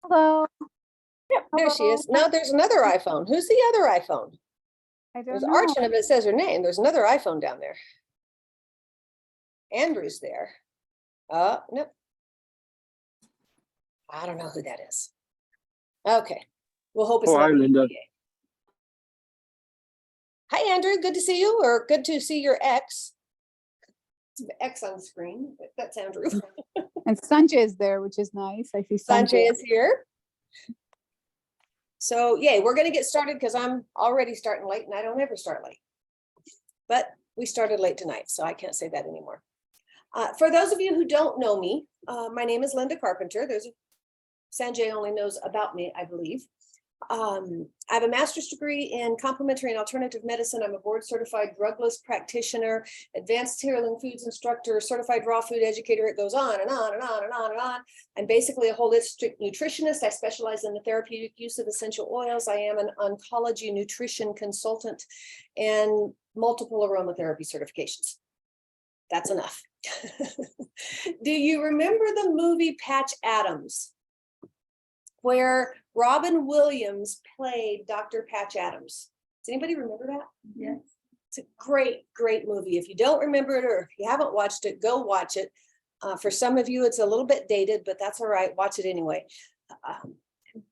Hello. Yep, there she Hello. is. Now there's another iPhone. Who's the other iPhone? I There's don't know. Archie, but it says her name. There's another iPhone down there. Andrew's there. No. I don't know who that is. Okay. We'll hope it's Oh, hi, not Lynda. EPA. Hi, Andrew. Good to see you, or good to see your ex. It's an X on the screen. That's Andrew. And Sanjay is there, which is nice. I see Sanjay Sanjay. is here. So yay, we're going to get started because I'm already starting late and I don't ever start late. But we started late tonight, so I can't say that anymore. For those of you who don't know me, my name is Lynda Carpenter. Sanjay only knows about me, I believe. I have a master's degree in complementary and alternative medicine. I'm a board certified drugless practitioner, advanced healing foods instructor, certified raw food educator. It goes on and on and on and on and on. I'm basically a holistic nutritionist. I specialize in the therapeutic use of essential oils. I am an oncology nutrition consultant and multiple aromatherapy certifications. That's enough. Do you remember the movie Patch Adams, where Robin Williams played Dr. Patch Adams? Does anybody remember that? Yes. It's a great, great movie. If you don't remember it, or if you haven't watched it, go watch it. For some of you, it's a little bit dated, but that's all right. Watch it anyway.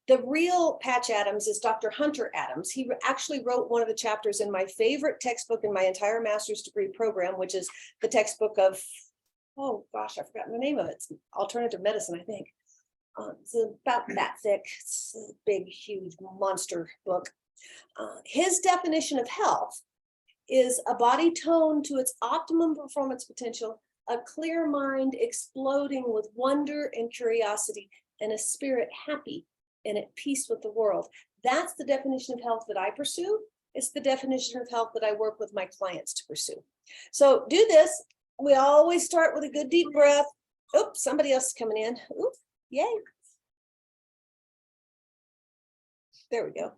The real Patch Adams is Dr. Hunter Adams. He actually wrote one of the chapters in my favorite textbook in my entire master's degree program, which is the textbook of, oh gosh, I've forgotten the name of it. It's alternative medicine, I think. It's about that thick. It's a big, huge monster book. His definition of health is a body toned to its optimum performance potential, a clear mind exploding with wonder and curiosity, and a spirit happy and at peace with the world. That's the definition of health that I pursue. It's the definition of health that I work with my clients to pursue. So do this. We always start with a good deep breath. Oops, somebody else is coming in. Oops. Yay. There we go.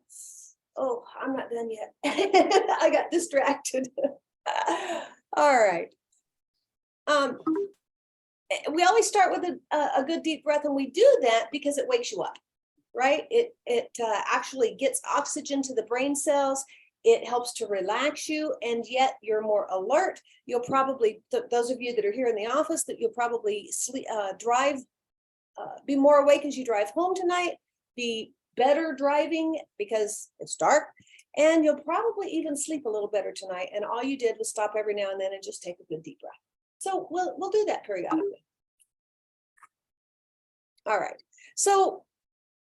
Oh, I'm not done yet. I got distracted. All right. We always start with a good deep breath, and we do that because it wakes you up, right? It actually gets oxygen to the brain cells. It helps to relax you, and yet you're more alert. You'll probably, those of you that are here in the office, that you'll probably be more awake as you drive home tonight, be better driving because it's dark, and you'll probably even sleep a little better tonight. And all you did was stop every now and then and just take a good deep breath. So we'll do that periodically. All right. So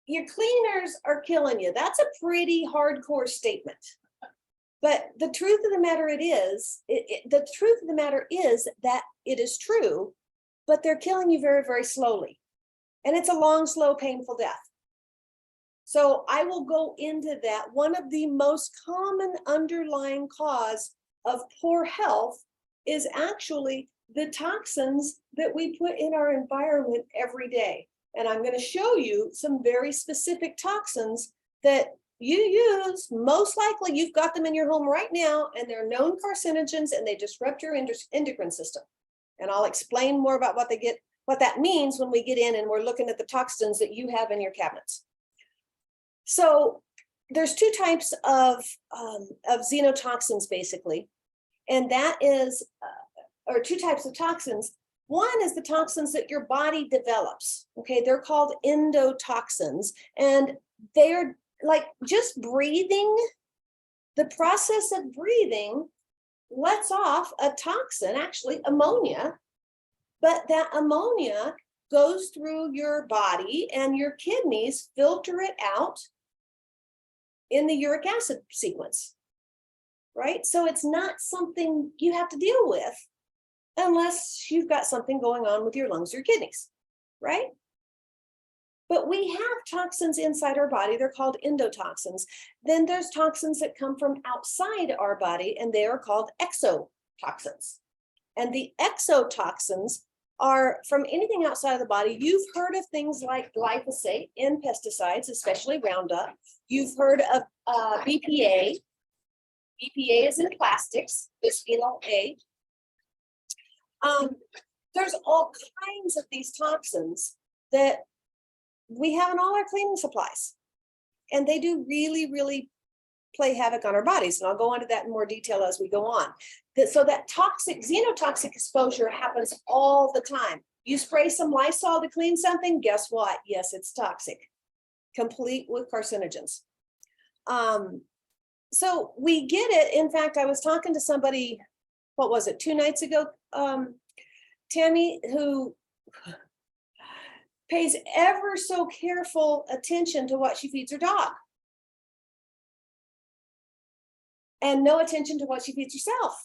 your cleaners are killing you. That's a pretty hardcore statement. But the truth of the matter is that it is true, but they're killing you very, very slowly. And it's a long, slow, painful death. So I will go into that. One of the most common underlying cause of poor health is actually the toxins that we put in our environment every day. And I'm going to show you some very specific toxins that you use. Most likely you've got them in your home right now, and they're known carcinogens, and they disrupt your endocrine system. And I'll explain more about what that means when we get in and we're looking at the toxins that you have in your cabinets. So there's two types of xenotoxins, basically, and that is, or two types of toxins. One is the toxins that your body develops. Okay, they're called endotoxins, and they're like just breathing. The process of breathing lets off a toxin, actually ammonia, but that ammonia goes through your body and your kidneys filter it out in the uric acid sequence, right? So it's not something you have to deal with unless you've got something going on with your lungs or your kidneys, right? But we have toxins inside our body. They're called endotoxins. Then there's toxins that come from outside our body, and they are called exotoxins. And the exotoxins are from anything outside of the body. You've heard of things like glyphosate in pesticides, especially Roundup. You've heard of BPA. BPA is in plastics, bisphenol A. There's all kinds of these toxins that we have in all our cleaning supplies. And they do really, really play havoc on our bodies. And I'll go into that in more detail as we go on. So that toxic, xenotoxic exposure happens all the time. You spray some Lysol to clean something, guess what? Yes, it's toxic, complete with carcinogens. So we get it. In fact, I was talking to somebody, what was it, 2 nights ago, Tammy, who pays ever so careful attention to what she feeds her dog. And no attention to what she feeds herself,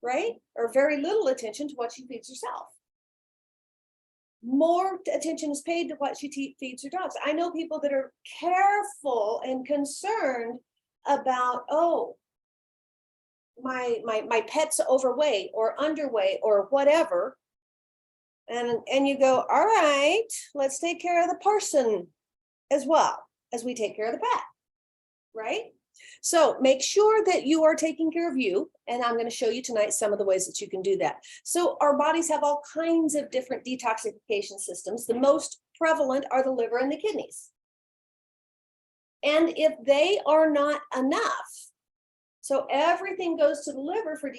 right? Or very little attention to what she feeds herself. More attention is paid to what she feeds her dogs. I know people that are careful and concerned about, oh, my pet's overweight or underweight or whatever. And you go, all right, let's take care of the person as well as we take care of the pet, right? So make sure that you are taking care of you. And I'm going to show you tonight some of the ways that you can do that. So our bodies have all kinds of different detoxification systems. The most prevalent are the liver and the kidneys. And if they are not enough, so everything goes to the liver for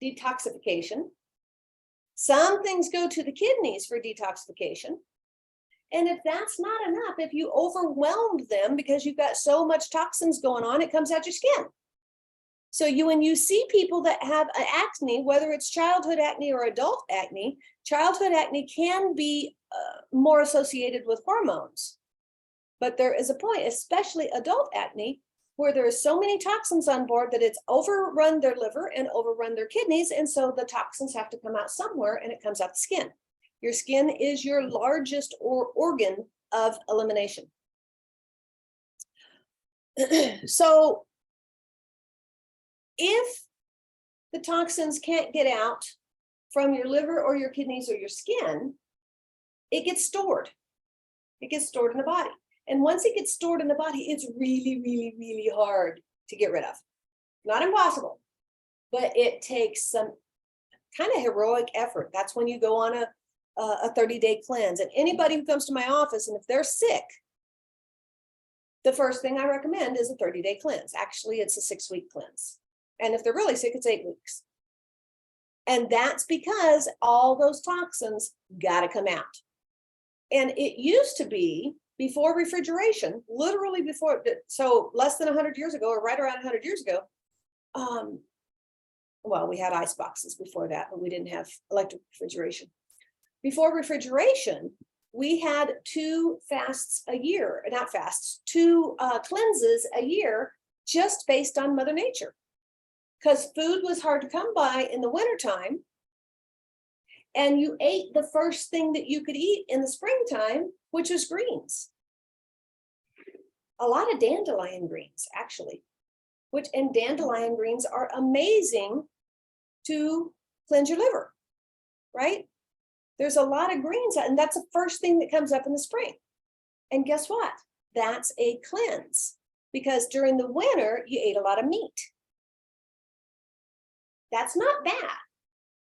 detoxification. Some things go to the kidneys for detoxification. And if that's not enough, if you overwhelmed them because you've got so much toxins going on, it comes out your skin. So when you see people that have acne, whether it's childhood acne or adult acne, childhood acne can be more associated with hormones. But there is a point, especially adult acne, where there are so many toxins on board that it's overrun their liver and overrun their kidneys. And so the toxins have to come out somewhere and it comes out the skin. Your skin is your largest organ of elimination. So if the toxins can't get out from your liver or your kidneys or your skin, it gets stored. It gets stored in the body. And once it gets stored in the body, it's really, really, really hard to get rid of. Not impossible, but it takes some kind of heroic effort. That's when you go on a 30-day cleanse. And anybody who comes to my office, and if they're sick, the first thing I recommend is a 30-day cleanse. Actually, it's a 6-week cleanse. And if they're really sick, it's 8 weeks. And that's because all those toxins got to come out. And it used to be before refrigeration, literally before, so less than 100 years ago, or right around 100 years ago, well, we had ice boxes before that, but we didn't have electric refrigeration. Before refrigeration, we had 2 fasts a year, not fasts, 2 cleanses a year, just based on Mother Nature. Because food was hard to come by in the wintertime, and you ate the first thing that you could eat in the springtime, which was greens. A lot of dandelion greens, actually, and dandelion greens are amazing to cleanse your liver, right? There's a lot of greens, and that's the first thing that comes up in the spring. And guess what? That's a cleanse, because during the winter, you ate a lot of meat. That's not bad.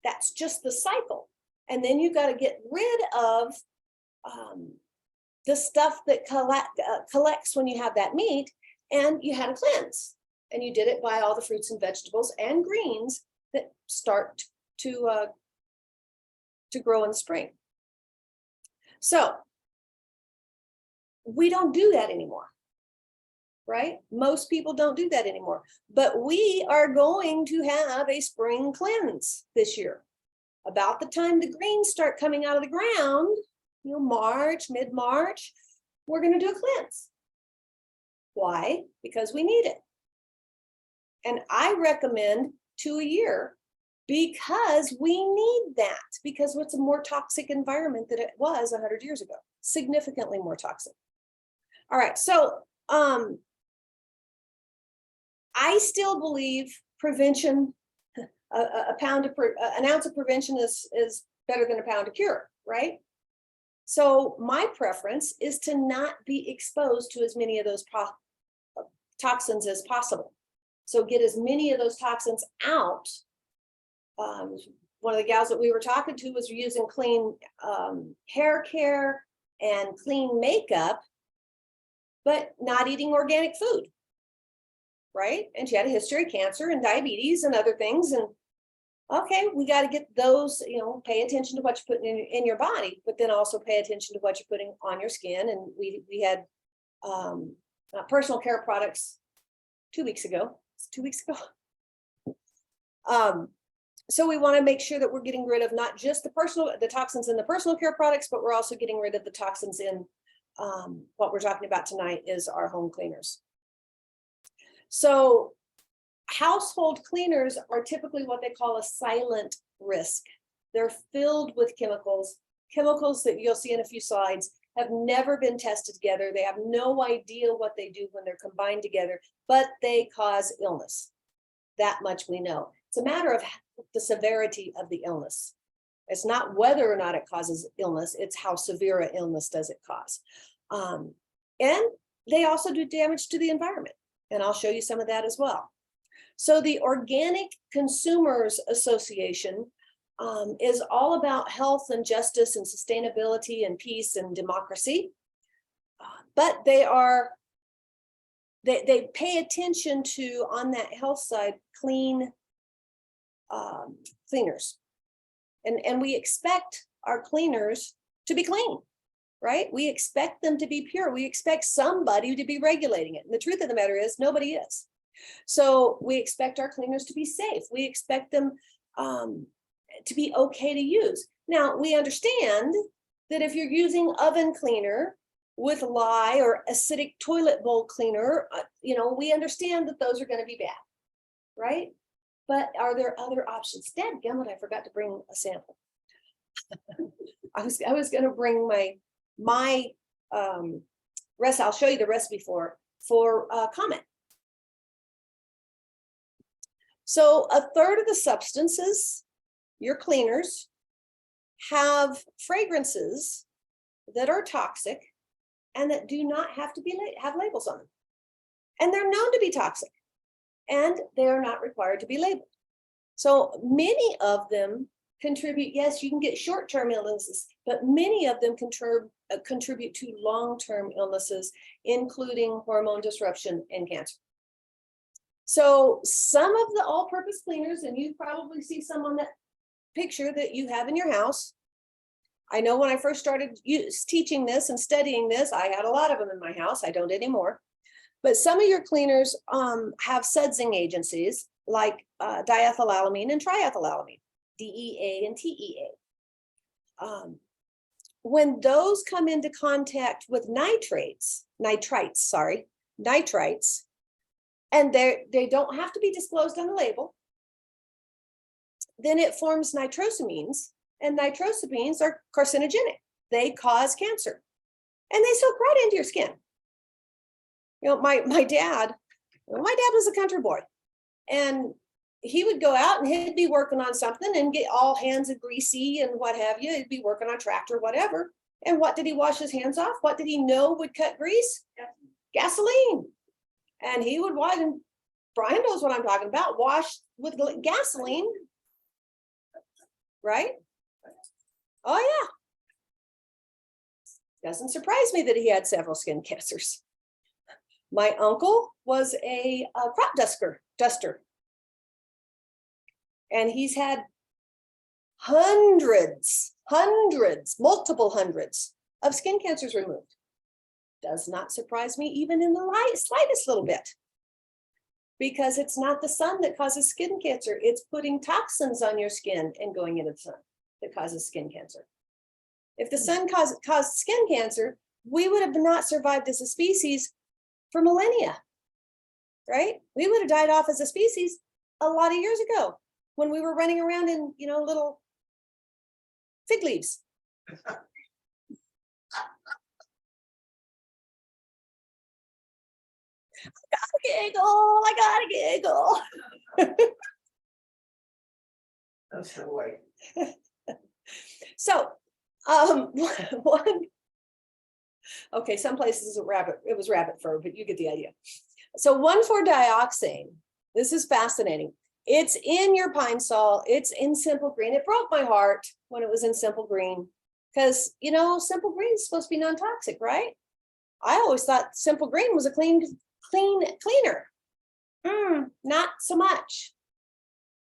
That's just the cycle. And then you got to get rid of the stuff that collects when you have that meat, and you had a cleanse. And you did it by all the fruits and vegetables and greens that start to grow in the spring. So we don't do that anymore, right? Most people don't do that anymore, but we are going to have a spring cleanse this year. About the time the greens start coming out of the ground, March, mid-March, we're going to do a cleanse. Why? Because we need it. And I recommend 2 a year, because we need that, because it's a more toxic environment than it was 100 years ago, significantly more toxic. All right, so I still believe prevention, an ounce of prevention is better than a pound of cure, right? So my preference is to not be exposed to as many of those toxins as possible. So get as many of those toxins out one of the gals that we were talking to was using clean hair care and clean makeup, but not eating organic food, right? And she had a history of cancer and diabetes and other things. And okay, we got to get those, pay attention to what you're putting in your body, but then also pay attention to what you're putting on your skin. And we had personal care products 2 weeks ago. It's 2 weeks ago. So we want to make sure that we're getting rid of not just the toxins in the personal care products, but we're also getting rid of the toxins in what we're talking about tonight is our home cleaners. So household cleaners are typically what they call a silent risk. They're filled with chemicals that you'll see in a few slides have never been tested together. They have no idea what they do when they're combined together, but they cause illness. That much we know. It's a matter of the severity of the illness. It's not whether or not it causes illness, it's how severe an illness does it cause. And they also do damage to the environment. And I'll show you some of that as well. So the Organic Consumers Association is all about health and justice and sustainability and peace and democracy. But they pay attention to, on that health side, clean cleaners. And we expect our cleaners to be clean, right? We expect them to be pure. We expect somebody to be regulating it. And the truth of the matter is nobody is. So we expect our cleaners to be safe. We expect them to be okay to use. Now, we understand that if you're using oven cleaner with lye or acidic toilet bowl cleaner, we understand that those are going to be bad, right? But are there other options? Dadgummit, I forgot to bring a sample. I was going to bring my recipe. I'll show you the recipe for Comet. So 1/3 of the substances, your cleaners, have fragrances that are toxic and that do not have to have labels on them. And they're known to be toxic and they are not required to be labeled. So many of them contribute, yes, you can get short-term illnesses, but many of them contribute to long-term illnesses, including hormone disruption and cancer. So some of the all-purpose cleaners, and you probably see some on that picture that you have in your house. I know when I first started teaching this and studying this, I had a lot of them in my house. I don't anymore. But some of your cleaners have sudsing agencies like diethylalamine and triethylalamine, DEA and TEA. When those come into contact with nitrites, and they don't have to be disclosed on the label, then it forms nitrosamines, and nitrosamines are carcinogenic. They cause cancer, and they soak right into your skin. My dad was a country boy, and he would go out and he'd be working on something and get all hands and greasy and what have you. He'd be working on a tractor, whatever. And what did he wash his hands off? What did he know would cut grease? Gasoline. And he would wash, and Brian knows what I'm talking about, wash with gasoline, right? Oh yeah. Doesn't surprise me that he had several skin cancers. My uncle was a crop duster. And he's had multiple hundreds of skin cancers removed. Does not surprise me even in the slightest little bit, because it's not the sun that causes skin cancer. It's putting toxins on your skin and going into the sun that causes skin cancer. If the sun caused skin cancer, we would have not survived as a species for millennia, right? We would have died off as a species a lot of years ago when we were running around in, little fig leaves. I gotta giggle. That's the way. So, okay, some places it was rabbit fur, but you get the idea. So 1,4-dioxane, this is fascinating. It's in your Pine Sol. It's in Simple Green. It broke my heart when it was in Simple Green because, you know, Simple Green is supposed to be non-toxic, right? I always thought Simple Green was a cleaner. Not so much.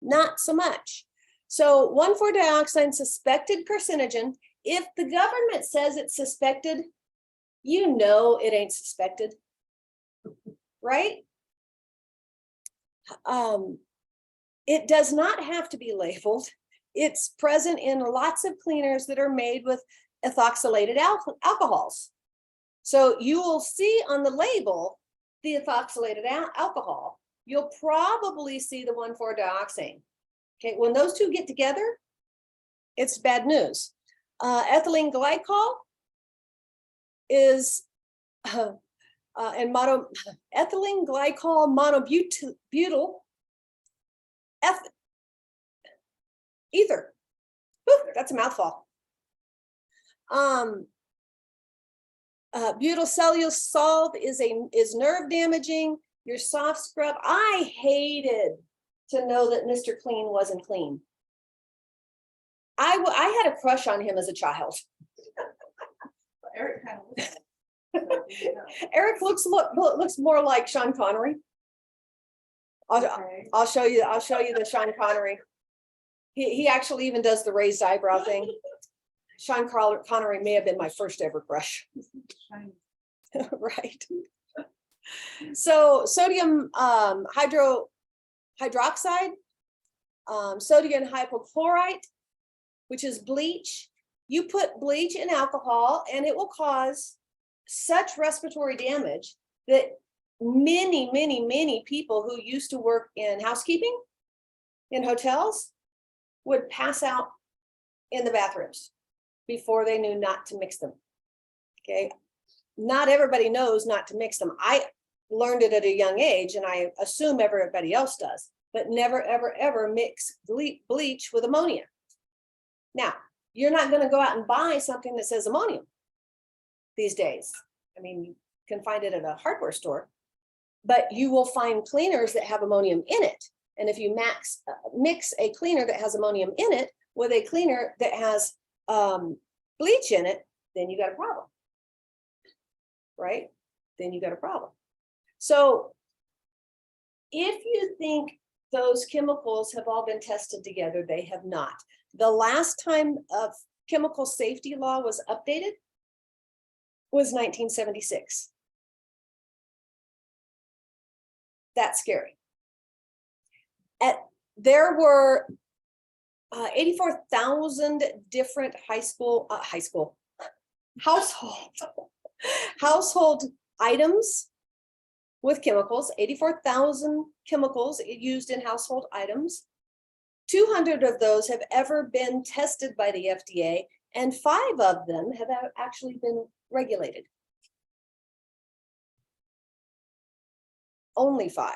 Not so much. So 1,4-dioxane suspected carcinogen. If the government says it's suspected, you know it ain't suspected, right? It does not have to be labeled. It's present in lots of cleaners that are made with ethoxylated alcohols. So you will see on the label the ethoxylated alcohol. You'll probably see the 1,4-dioxane. Okay, when those two get together, it's bad news. Ethylene glycol is ethylene glycol monobutyl ether. Whew, that's a mouthful. Butyl cellulose solve is nerve damaging. Your soft scrub. I hated to know that Mr. Clean wasn't clean. I had a crush on him as a child. Eric kind of Eric looks more like Sean Connery. I'll show you the Sean Connery. He actually even does the raised eyebrow thing. Sean Connery may have been my first ever crush. Right. So sodium hydroxide, sodium hypochlorite, which is bleach. You put bleach in alcohol and it will cause such respiratory damage that many people who used to work in housekeeping in hotels would pass out in the bathrooms before they knew not to mix them. Okay. Not everybody knows not to mix them. I learned it at a young age and I assume everybody else does, but never, ever mix bleach with ammonia. Now, you're not going to go out and buy something that says ammonium these days. I mean, you can find it at a hardware store, but you will find cleaners that have ammonium in it. And if you mix a cleaner that has ammonium in it with a cleaner that has bleach in it, then you got a problem, right? Then you got a problem. So if you think those chemicals have all been tested together, they have not. The last time a chemical safety law was updated was 1976. That's scary. There were 84,000 different household items with chemicals, 84,000 chemicals used in household items. 200 of those have ever been tested by the FDA, and 5 of them have actually been regulated. Only 5.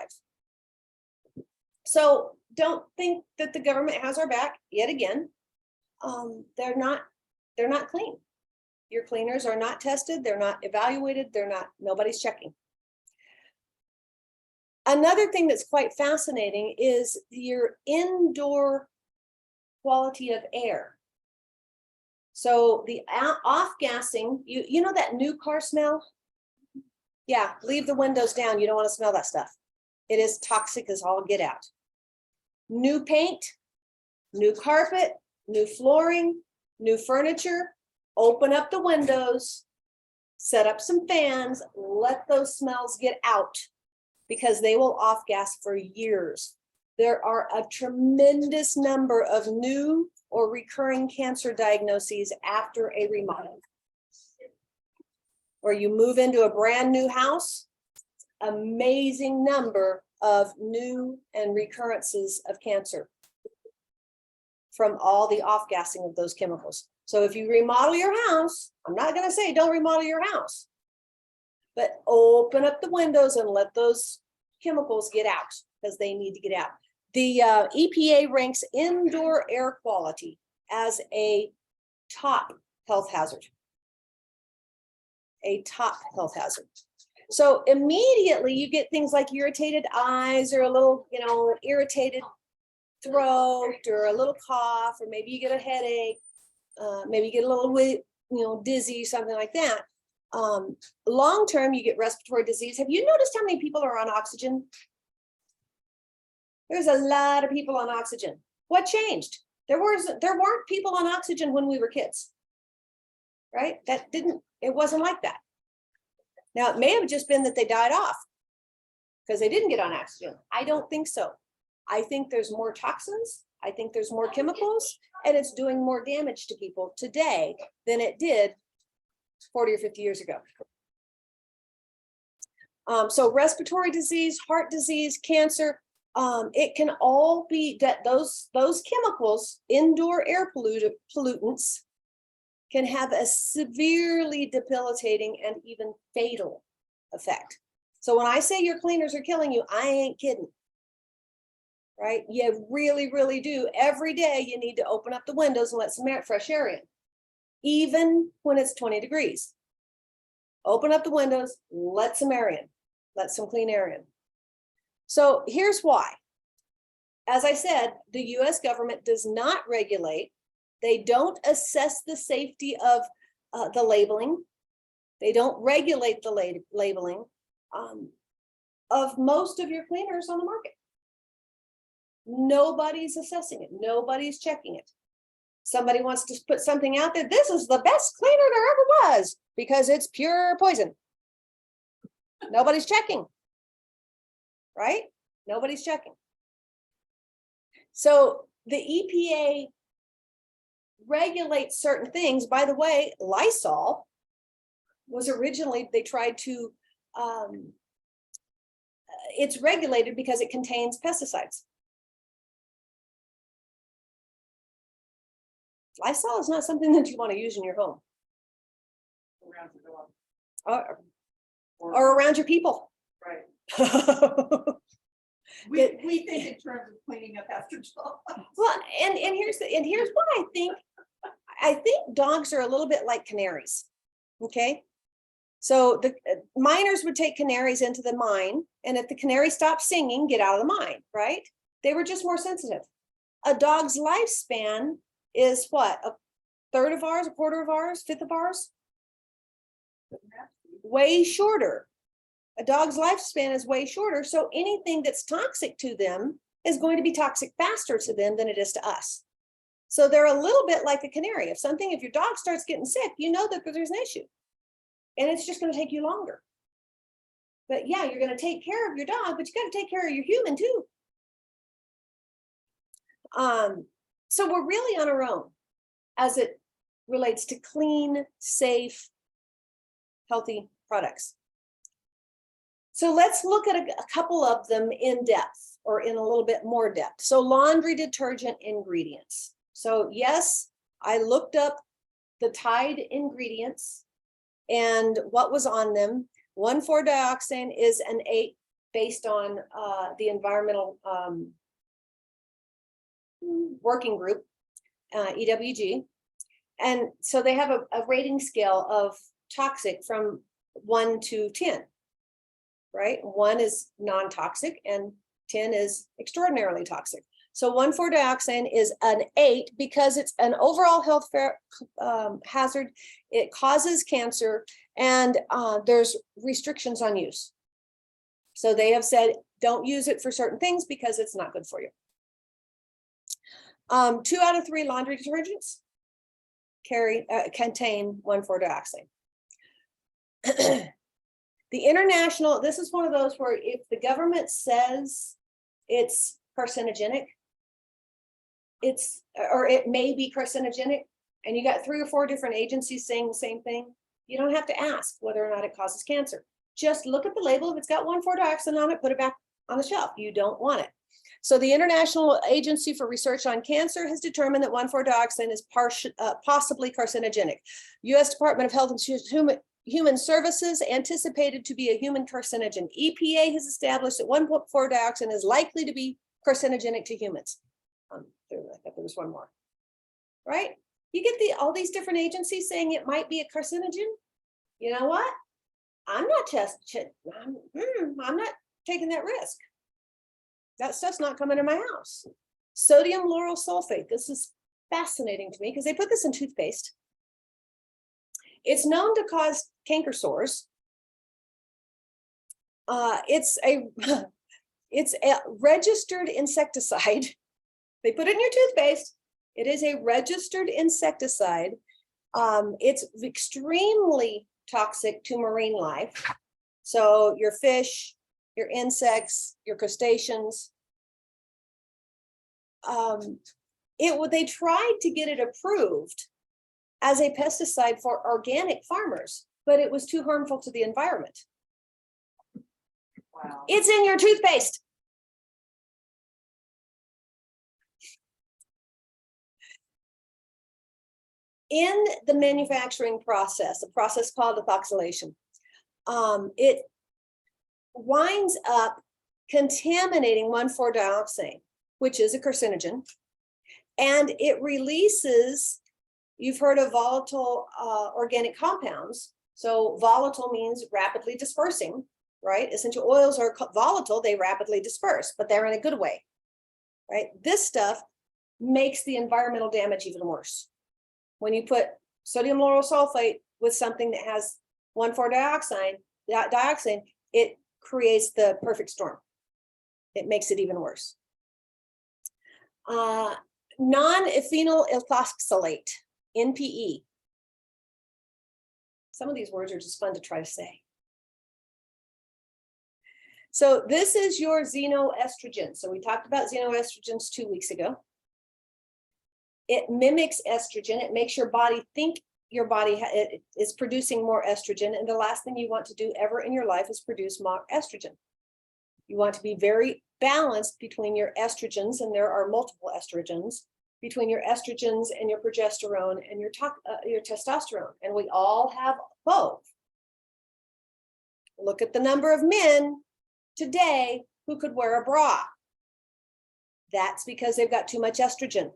So don't think that the government has our back yet again. They're not clean. Your cleaners are not tested. They're not evaluated. Nobody's checking. Another thing that's quite fascinating is your indoor quality of air. So the off-gassing, you know that new car smell? Yeah, leave the windows down. You don't want to smell that stuff. It is toxic as all get out. New paint, new carpet, new flooring, new furniture, open up the windows, set up some fans, let those smells get out because they will off-gas for years. There are a tremendous number of new or recurring cancer diagnoses after a remodel. Or you move into a brand new house, amazing number of new and recurrences of cancer from all the off-gassing of those chemicals. So if you remodel your house, I'm not going to say don't remodel your house, but open up the windows and let those chemicals get out because they need to get out. The EPA ranks indoor air quality as a top health hazard. A top health hazard. So immediately you get things like irritated eyes or a little, irritated throat or a little cough, or maybe you get a headache, maybe you get a little, dizzy, something like that. Long term, you get respiratory disease. Have you noticed how many people are on oxygen? There's a lot of people on oxygen. What changed? There weren't people on oxygen when we were kids, right? It wasn't like that. Now, it may have just been that they died off because they didn't get on oxygen. I don't think so. I think there's more toxins. I think there's more chemicals, and it's doing more damage to people today than it did 40 or 50 years ago. So respiratory disease, heart disease, cancer, it can all be that those chemicals, indoor air pollutants, can have a severely debilitating and even fatal effect. So when I say your cleaners are killing you, I ain't kidding. Right? You really, really do. Every day you need to open up the windows and let some fresh air in, even when it's 20 degrees. Open up the windows, let some air in, let some clean air in. So here's why. As I said, the US government does not regulate. They don't assess the safety of the labeling. They don't regulate the labeling of most of your cleaners on the market. Nobody's assessing it. Nobody's checking it. Somebody wants to put something out there. This is the best cleaner there ever was because it's pure poison. Nobody's checking, right? Nobody's checking. So the EPA regulates certain things. By the way, Lysol was originally, they tried to, it's regulated because it contains pesticides. Lysol is not something that you want to use in your home. Around the dog. Or around your people. Right. We think in terms of cleaning up after dogs. Well, and here's what I think. I think dogs are a little bit like canaries. Okay. So the miners would take canaries into the mine, and if the canary stopped singing, get out of the mine, right? They were just more sensitive. A dog's lifespan is what? A third of ours, a quarter of ours, fifth of ours? Way shorter. A dog's lifespan is way shorter. So anything that's toxic to them is going to be toxic faster to them than it is to us. So they're a little bit like a canary. If your dog starts getting sick, you know that there's an issue. And it's just going to take you longer. But yeah, you're going to take care of your dog, but you got to take care of your human too. So we're really on our own as it relates to clean, safe, healthy products. So let's look at a couple of them in depth, or in a little bit more depth. So laundry detergent ingredients. So yes, I looked up the Tide ingredients and what was on them. 1,4-dioxane is an 8 based on the environmental working group, EWG. And so they have a rating scale of toxic from 1 to 10, right? 1 is non-toxic and 10 is extraordinarily toxic. So 1,4-dioxane is an 8 because it's an overall health hazard. It causes cancer, and there's restrictions on use. So they have said, don't use it for certain things because it's not good for you. 2 out of 3 laundry detergents contain 1,4-dioxane. The international, this is one of those where if the government says it's carcinogenic, or it may be carcinogenic, and you got 3 or 4 different agencies saying the same thing, you don't have to ask whether or not it causes cancer. Just look at the label. If it's got 1,4-dioxane on it, put it back on the shelf. You don't want it. So the International Agency for Research on Cancer has determined that 1,4-dioxane is possibly carcinogenic. U.S. Department of Health and Human Services anticipated to be a human carcinogen. EPA has established that 1,4-dioxane is likely to be carcinogenic to humans. I thought there was one more, right? You get all these different agencies saying it might be a carcinogen. You know what? I'm not I'm not taking that risk. That stuff's not coming to my house. Sodium lauryl sulfate. This is fascinating to me because they put this in toothpaste. It's known to cause canker sores. It's a registered insecticide. They put it in your toothpaste. It is a registered insecticide. It's extremely toxic to marine life. So your fish, your insects, your crustaceans. They tried to get it approved as a pesticide for organic farmers, but it was too harmful to the environment. Wow. It's in your toothpaste. In the manufacturing process, a process called ethoxylation, it winds up contaminating 1,4-dioxane, which is a carcinogen, and it releases, you've heard of volatile organic compounds. So volatile means rapidly dispersing, right? Essential oils are volatile, they rapidly disperse, but they're in a good way, right? This stuff makes the environmental damage even worse. When you put sodium lauryl sulfate with something that has 1,4-dioxane, it creates the perfect storm. It makes it even worse. Non-ethynyl ethoxylate, NPE. Some of these words are just fun to try to say. So this is your xenoestrogen. So we talked about xenoestrogens 2 weeks ago. It mimics estrogen. It makes your body think your body is producing more estrogen. And the last thing you want to do ever in your life is produce more estrogen. You want to be very balanced between your estrogens, and there are multiple estrogens, between your estrogens and your progesterone and your testosterone. And we all have both. Look at the number of men today who could wear a bra. That's because they've got too much estrogen.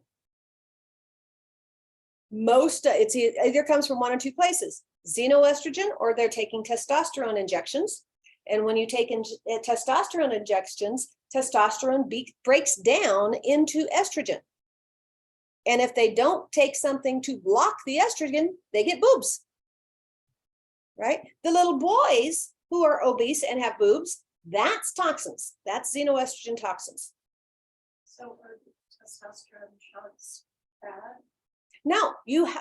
It either comes from one or two places, xenoestrogen, or they're taking testosterone injections. And when you take testosterone injections, testosterone breaks down into estrogen. And if they don't take something to block the estrogen, they get boobs, right? The little boys who are obese and have boobs, that's toxins. That's xenoestrogen toxins. So are testosterone shots bad? No,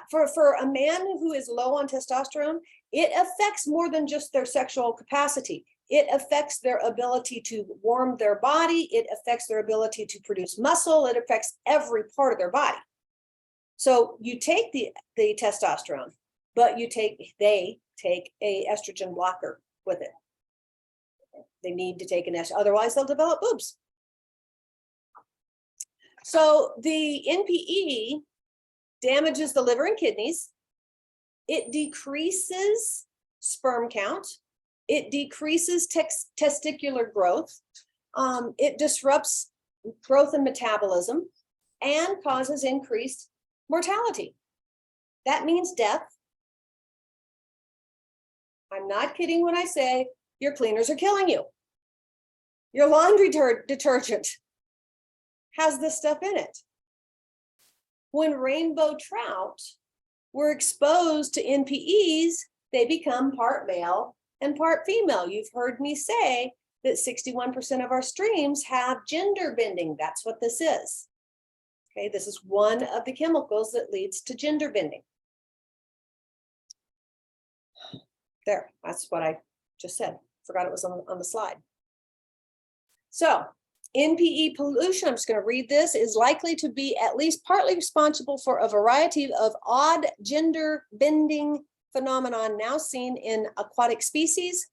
for a man who is low on testosterone, it affects more than just their sexual capacity. It affects their ability to warm their body. It affects their ability to produce muscle. It affects every part of their body. So you take the testosterone, but they take a estrogen blocker with it. They need to take an estrogen, otherwise they'll develop boobs. So the NPE damages the liver and kidneys. It decreases sperm count. It decreases testicular growth. It disrupts growth and metabolism and causes increased mortality. That means death. I'm not kidding when I say your cleaners are killing you. Your laundry detergent has this stuff in it. When rainbow trout were exposed to NPEs, they become part male and part female. You've heard me say that 61% of our streams have gender bending. That's what this is. Okay, this is one of the chemicals that leads to gender bending. There, that's what I just said. Forgot it was on the slide. So, NPE pollution, I'm just going to read this, is likely to be at least partly responsible for a variety of odd gender bending phenomenon now seen in aquatic species.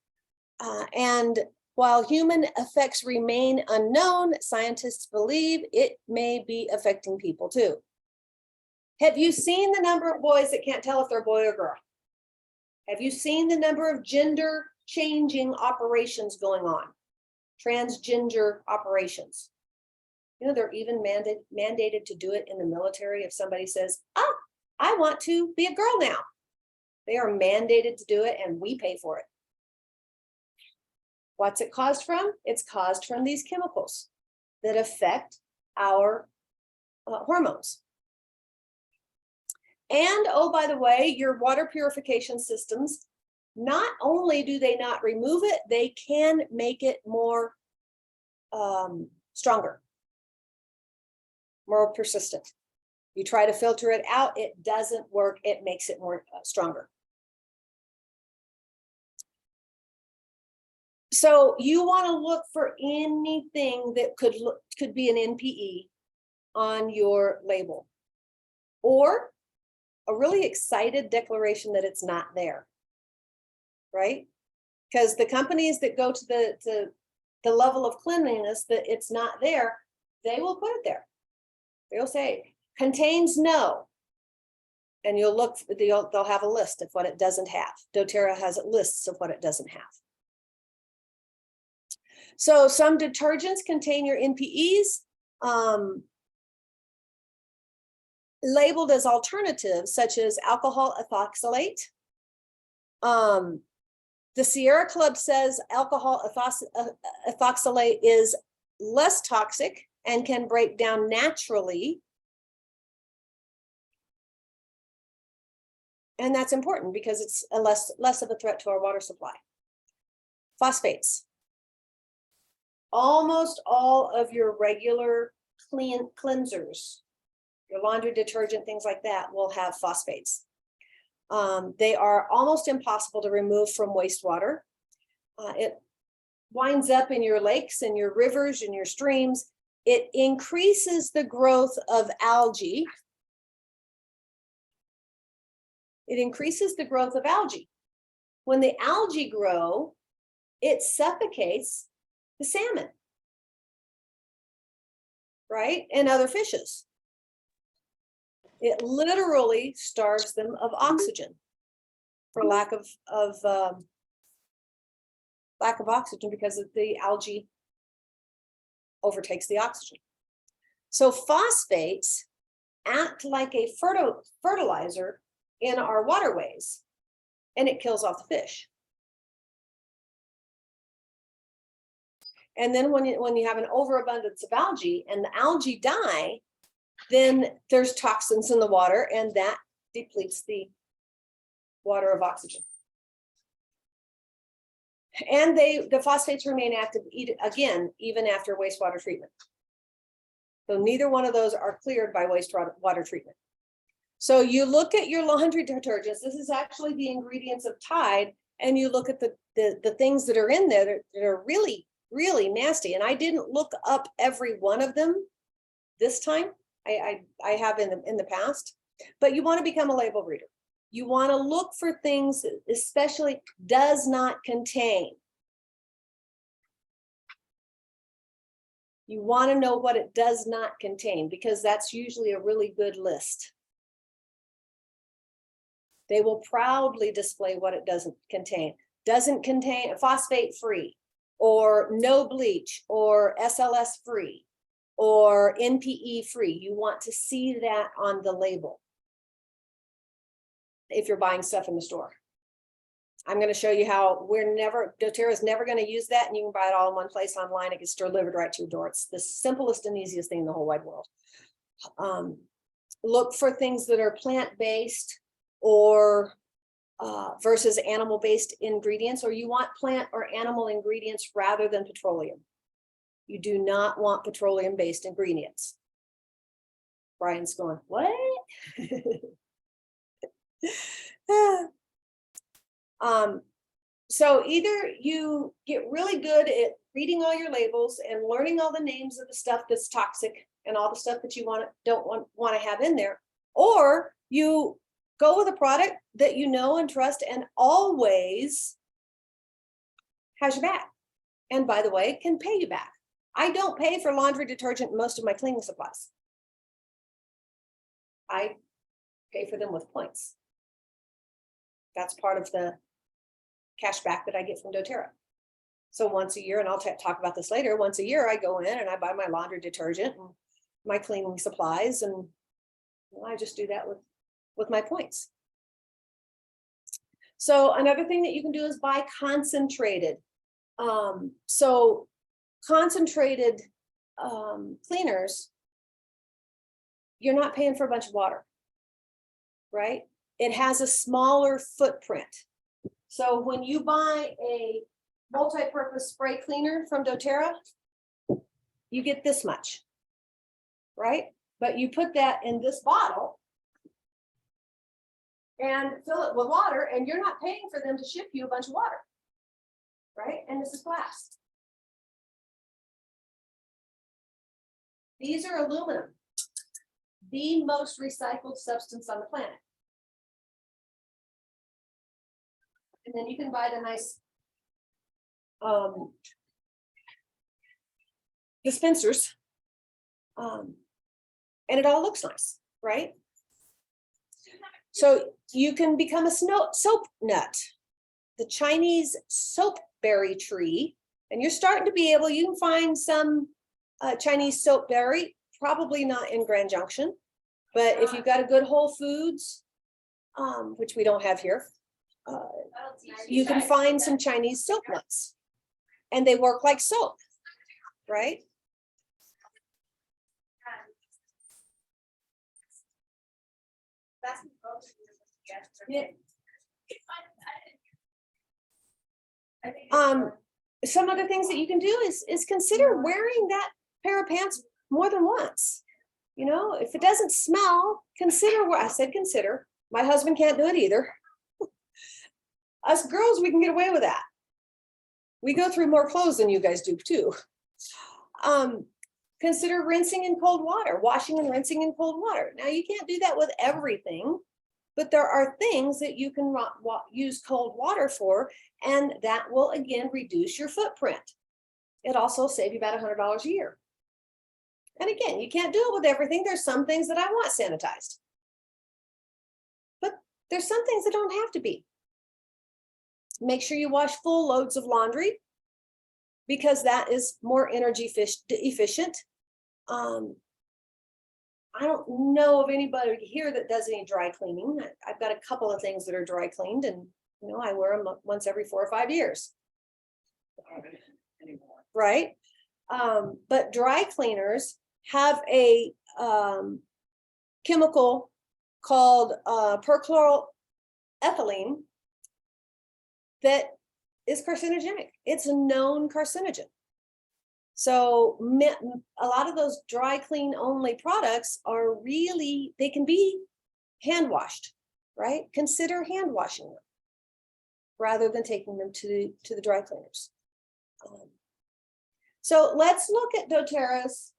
And while human effects remain unknown, scientists believe it may be affecting people too. Have you seen the number of boys that can't tell if they're a boy or girl? Have you seen the number of gender changing operations going on? Transgender operations. You know, they're even mandated to do it in the military. If somebody says, oh, I want to be a girl now, they are mandated to do it and we pay for it. What's it caused from? It's caused from these chemicals that affect our hormones. And oh, by the way, your water purification systems, not only do they not remove it, they can make it more stronger, more persistent. You try to filter it out, it doesn't work, it makes it more stronger. So you want to look for anything that could be an NPE on your label, or a really excited declaration that it's not there, right? Because the companies that go to the level of cleanliness that it's not there, they will put it there. They'll say contains no, and you'll look. They'll have a list of what it doesn't have. doTERRA has lists of what it doesn't have. So some detergents contain your NPEs. Labeled as alternatives, such as alcohol ethoxylate. The Sierra Club says alcohol ethoxylate is less toxic and can break down naturally. And that's important because it's a less of a threat to our water supply. Phosphates. Almost all of your regular cleansers, your laundry detergent, things like that, will have phosphates. They are almost impossible to remove from wastewater. It winds up in your lakes and your rivers and your streams. It increases the growth of algae. It increases the growth of algae. When the algae grow, it suffocates the salmon, right? And other fishes. It literally starves them of oxygen for lack of oxygen, because the algae overtakes the oxygen. So phosphates act like a fertilizer in our waterways, and it kills off the fish. And then when you have an overabundance of algae and the algae die, then there's toxins in the water, and that depletes the water of oxygen. And the phosphates remain active again, even after wastewater treatment. So neither one of those are cleared by wastewater treatment. So you look at your laundry detergents, this is actually the ingredients of Tide, and you look at the things that are in there that are really, really nasty. And I didn't look up every one of them this time. I have in the past, but you want to become a label reader. You want to look for things, especially does not contain. You want to know what it does not contain, because that's usually a really good list. They will proudly display what it doesn't contain. Doesn't contain phosphate free, or no bleach, or SLS free, or NPE free. You want to see that on the label if you're buying stuff in the store. I'm going to show you how doTERRA is never going to use that, and you can buy it all in one place online. It gets delivered right to your door. It's the simplest and easiest thing in the whole wide world. Look for things that are plant-based or versus animal-based ingredients, or you want plant or animal ingredients rather than petroleum. You do not want petroleum-based ingredients. Brian's going, what? So either you get really good at reading all your labels and learning all the names of the stuff that's toxic and all the stuff that you don't want to have in there, or you go with a product that you know and trust and always has your back. And by the way, can pay you back. I don't pay for laundry detergent and most of my cleaning supplies. I pay for them with points. That's part of the cash back that I get from doTERRA. So once a year, and I'll talk about this later, once a year I go in and I buy my laundry detergent and my cleaning supplies, and I just do that with my points. So another thing that you can do is buy concentrated. So concentrated cleaners you're not paying for a bunch of water, right? It has a smaller footprint. So when you buy a multi-purpose spray cleaner from doTERRA, you get this much, right? But you put that in this bottle and fill it with water, and you're not paying for them to ship you a bunch of water, right? And this is glass. These are aluminum, the most recycled substance on the planet. And then you can buy the nice dispensers. And it all looks nice, right? So you can become a soap nut, the Chinese soap berry tree, and you're starting to be able, you can find some Chinese soap berry, probably not in Grand Junction, but if you've got a good Whole Foods, which we don't have here, you can find some Chinese soap nuts, and they work like soap, right? Yeah. Some other things that you can do is consider wearing that pair of pants more than once. You know, if it doesn't smell, consider what I said, consider. My husband can't do it either. Us girls, we can get away with that. We go through more clothes than you guys do too. Consider rinsing in cold water, washing and rinsing in cold water. Now you can't do that with everything, but there are things that you can use cold water for, and that will again reduce your footprint. It also save you about $100 a year. And again, you can't do it with everything. There's some things that I want sanitized, but there's some things that don't have to be. Make sure you wash full loads of laundry, because that is more energy efficient. I don't know of anybody here that does any dry cleaning. I've got a couple of things that are dry cleaned, and you know, I wear them once every 4 or 5 years. Right? But dry cleaners have a chemical called perchloroethylene that is carcinogenic. It's a known carcinogen. So a lot of those dry clean only products are really, they can be hand washed, right? Consider hand washing them rather than taking them to the dry cleaners. So let's look at doTERRA's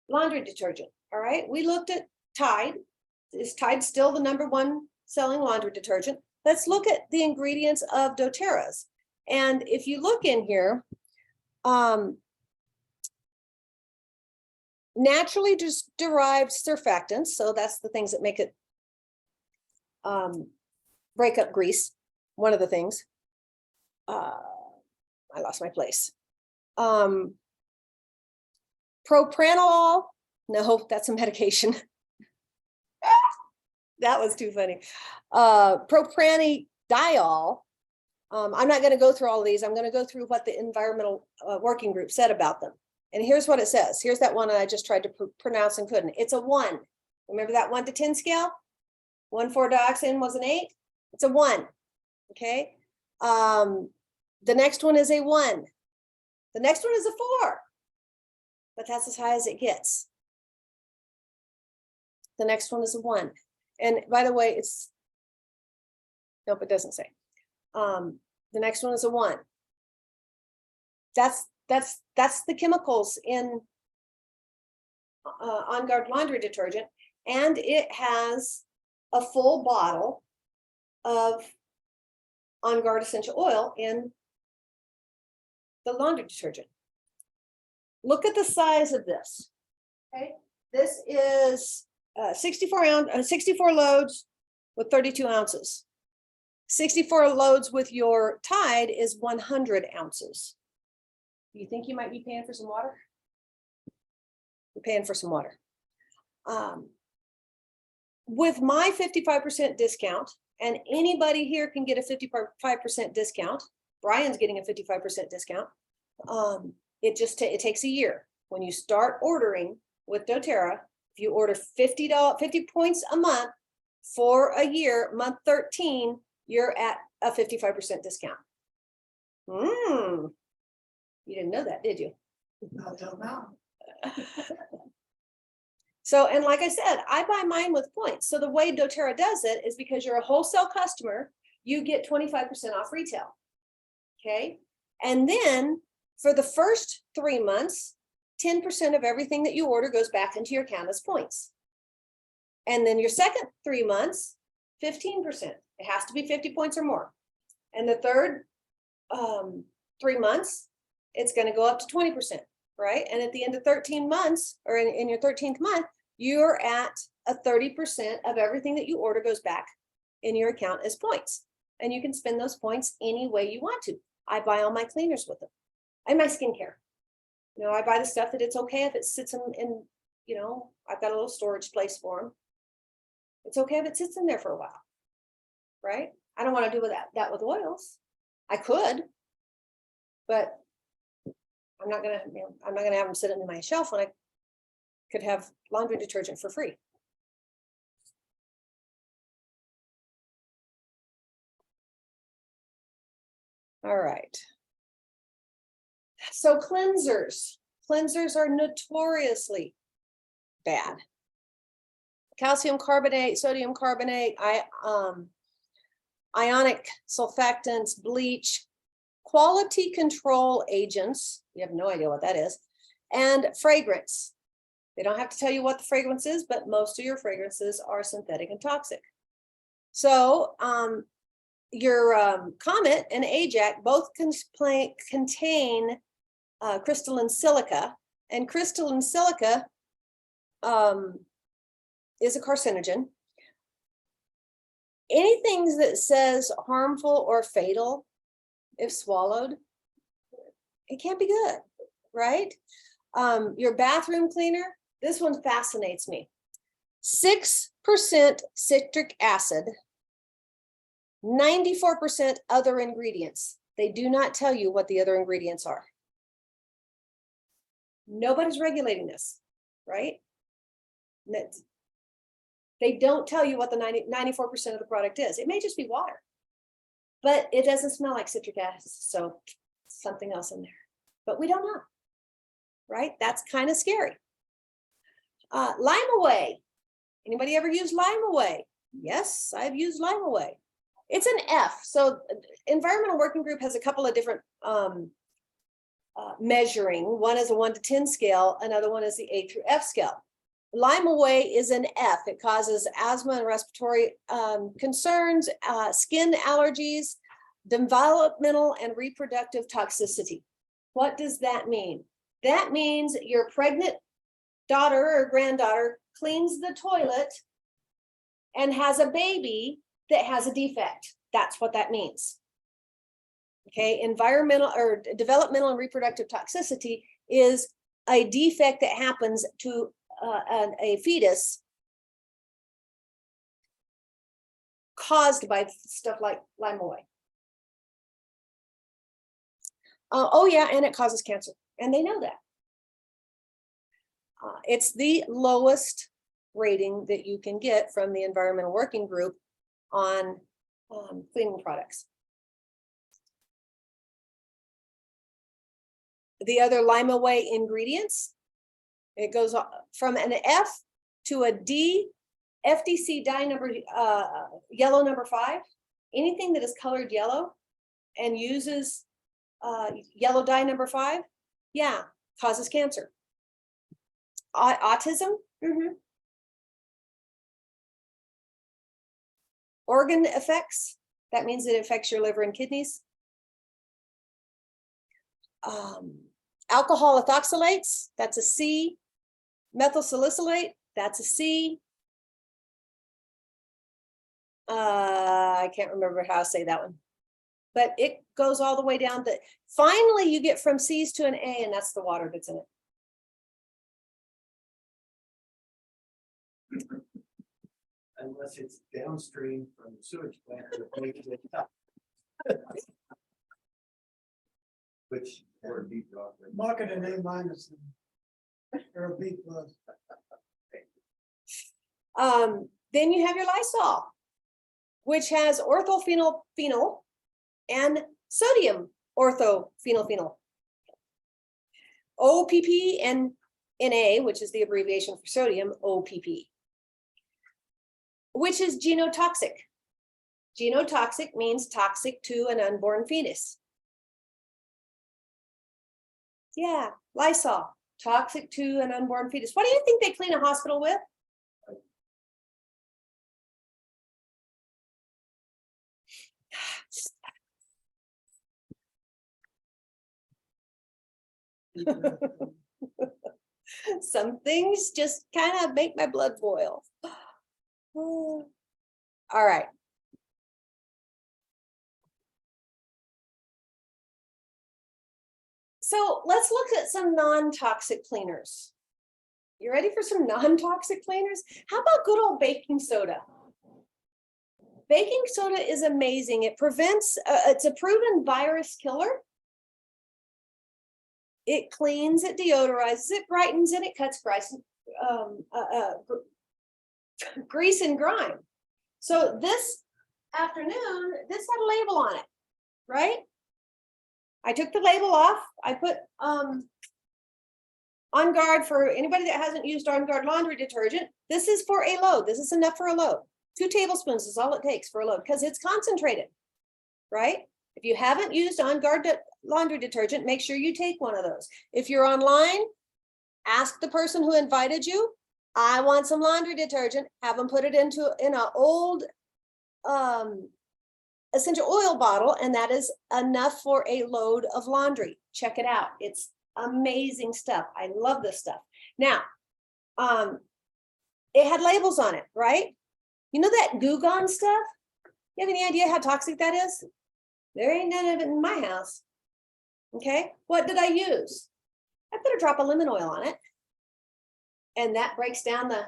laundry detergent. All right, we looked at Tide. Is Tide still the #1 selling laundry detergent? Let's look at the ingredients of doTERRA's. And if you look in here, naturally just derived surfactants. So that's the things that make it break up grease. One of the things. I lost my place. Propranolol. No, that's a medication. That was too funny. Propranidiol. I'm not going to go through all of these. I'm going to go through what the environmental working group said about them. And here's what it says. Here's that one I just tried to pronounce and couldn't. It's a 1. Remember that 1 to 10 scale? 1,4-dioxane was an 8. It's a 1. Okay. The next one is a 1. The next one is a 4. But that's as high as it gets. The next one is a 1. And by the way, it's, nope, it doesn't say. The next one is a 1. That's the chemicals in On Guard laundry detergent, and it has a full bottle of On Guard essential oil in the laundry detergent. Look at the size of this. Okay, this is 64 loads with 32 ounces. 64 loads with your Tide is 100 ounces. You think you might be paying for some water? You're paying for some water. With my 55% discount, and anybody here can get a 55% discount. Brian's getting a 55% discount. It takes a year. When you start ordering with doTERRA, If you order $50, 50 points a month for a year, month 13, you're at a 55% discount. You didn't know that, did you? I don't know. So, and like I said, I buy mine with points. So the way doTERRA does it is because you're a wholesale customer, you get 25% off retail. Okay. And then for the first 3 months, 10% of everything that you order goes back into your account as points. And then your second 3 months, 15%. It has to be 50 points or more. And the third 3 months, it's going to go up to 20%, right? And at the end of 13 months, or in your 13th month, you're at a 30% of everything that you order goes back in your account as points. And you can spend those points any way you want to. I buy all my cleaners with them and my skincare. You know, I buy the stuff that it's okay if it sits in, you know, I've got a little storage place for them. It's okay if it sits in there for a while, right? I don't want to do that with oils. I could, but I'm not gonna have them sit in my shelf when I could have laundry detergent for free. All right. So cleansers are notoriously bad. Calcium carbonate, sodium carbonate, ionic surfactants, bleach, quality control agents. You have no idea what that is. And fragrance. They don't have to tell you what the fragrance is, but most of your fragrances are synthetic and toxic. So your Comet and Ajax both contain crystalline silica, and crystalline silica is a carcinogen. Anything that says harmful or fatal, if swallowed, it can't be good, right? Your bathroom cleaner, this one fascinates me. 6% citric acid, 94% other ingredients. They do not tell you what the other ingredients are. Nobody's regulating this, right? They don't tell you what the 94% of the product is. It may just be water, but it doesn't smell like citric acid, so something else in there. But we don't know, right? That's kind of scary. Lime Away. Anybody ever used Lime Away? Yes, I've used Lime Away. It's an F. So Environmental Working Group has a couple of different measuring. One is a 1 to 10 scale. Another one is the A through F scale. Lime Away is an F. It causes asthma and respiratory concerns, skin allergies, developmental and reproductive toxicity. What does that mean? That means your pregnant daughter or granddaughter cleans the toilet and has a baby that has a defect. That's what that means. Okay, environmental or developmental and reproductive toxicity is a defect that happens to a fetus caused by stuff like Lime Away. Oh yeah, and it causes cancer, and they know that. It's the lowest rating that you can get from the Environmental Working Group on cleaning products. The other Lime Away ingredients, it goes from an F to a D, FDC dye number, yellow number 5. Anything that is colored yellow and uses yellow dye number 5, yeah, causes cancer. Autism, organ effects, that means it affects your liver and kidneys. Alcohol ethoxylates, that's a C. Methyl salicylate, that's a C. I can't remember how to say that one, but it goes all the way down to, finally you get from C's to an A, and that's the water that's in it. Unless it's downstream from the sewage plant. Which or B. Market an A- or a B+. Then you have your Lysol, which has orthophenol and sodium orthophenol. OPP and Na, which is the abbreviation for sodium, OPP, which is genotoxic. Genotoxic means toxic to an unborn fetus. Yeah, Lysol, toxic to an unborn fetus. What do you think they clean a hospital with? Some things just kind of make my blood boil. All right. So let's look at some non-toxic cleaners. You ready for some non-toxic cleaners? How about good old baking soda? Baking soda is amazing. It prevents, it's a proven virus killer. It cleans, it deodorizes, it brightens, and it cuts grease and grime. So this afternoon, this had a label on it, right? I took the label off. I put On Guard, for anybody that hasn't used On Guard laundry detergent, this is for a load. This is enough for a load. 2 tablespoons is all it takes for a load because it's concentrated, right? If you haven't used On Guard laundry detergent, make sure you take one of those. If you're online, ask the person who invited you, I want some laundry detergent, have them put it in an old essential oil bottle, and that is enough for a load of laundry. Check it out. It's amazing stuff. I love this stuff. Now, it had labels on it, right? You know that Goo Gone stuff? You have any idea how toxic that is? There ain't none of it in my house. Okay, what did I use? I put a drop of lemon oil on it. And that breaks down the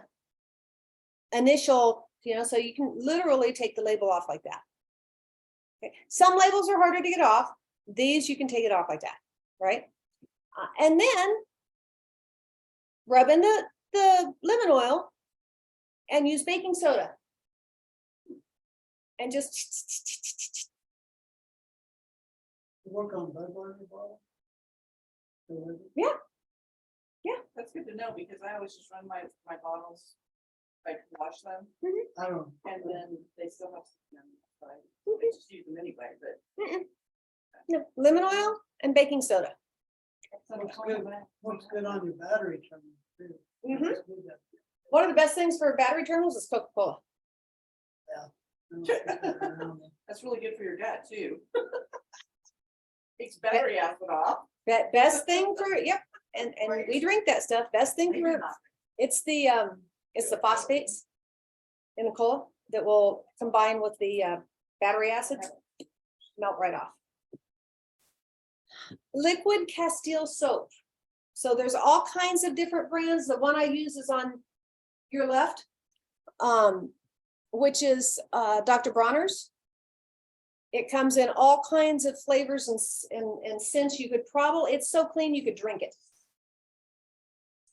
initial, so you can literally take the label off like that. Okay. Some labels are harder to get off. These, you can take it off like that, right? And then rub in the lemon oil and use baking soda. And just Work on bud on the bottle. Yeah. That's good to know because I always just run my bottles, like wash them, I don't. and then they still have them. But I just use them anyway, but. No, lemon oil and baking soda. Looks good on your battery terminal too. Mhm. It's good that- One of the best things for battery terminals is Coca-Cola. That's really good for your gut too. Takes battery acid off. Best thing for, yep, and we drink that stuff. Best thing for, it's the phosphates in the cola that will combine with the battery acids, melt right off. Liquid Castile soap. So there's all kinds of different brands. The one I use is on your left, which is Dr. Bronner's. It comes in all kinds of flavors and scents. You could probably, it's so clean you could drink it.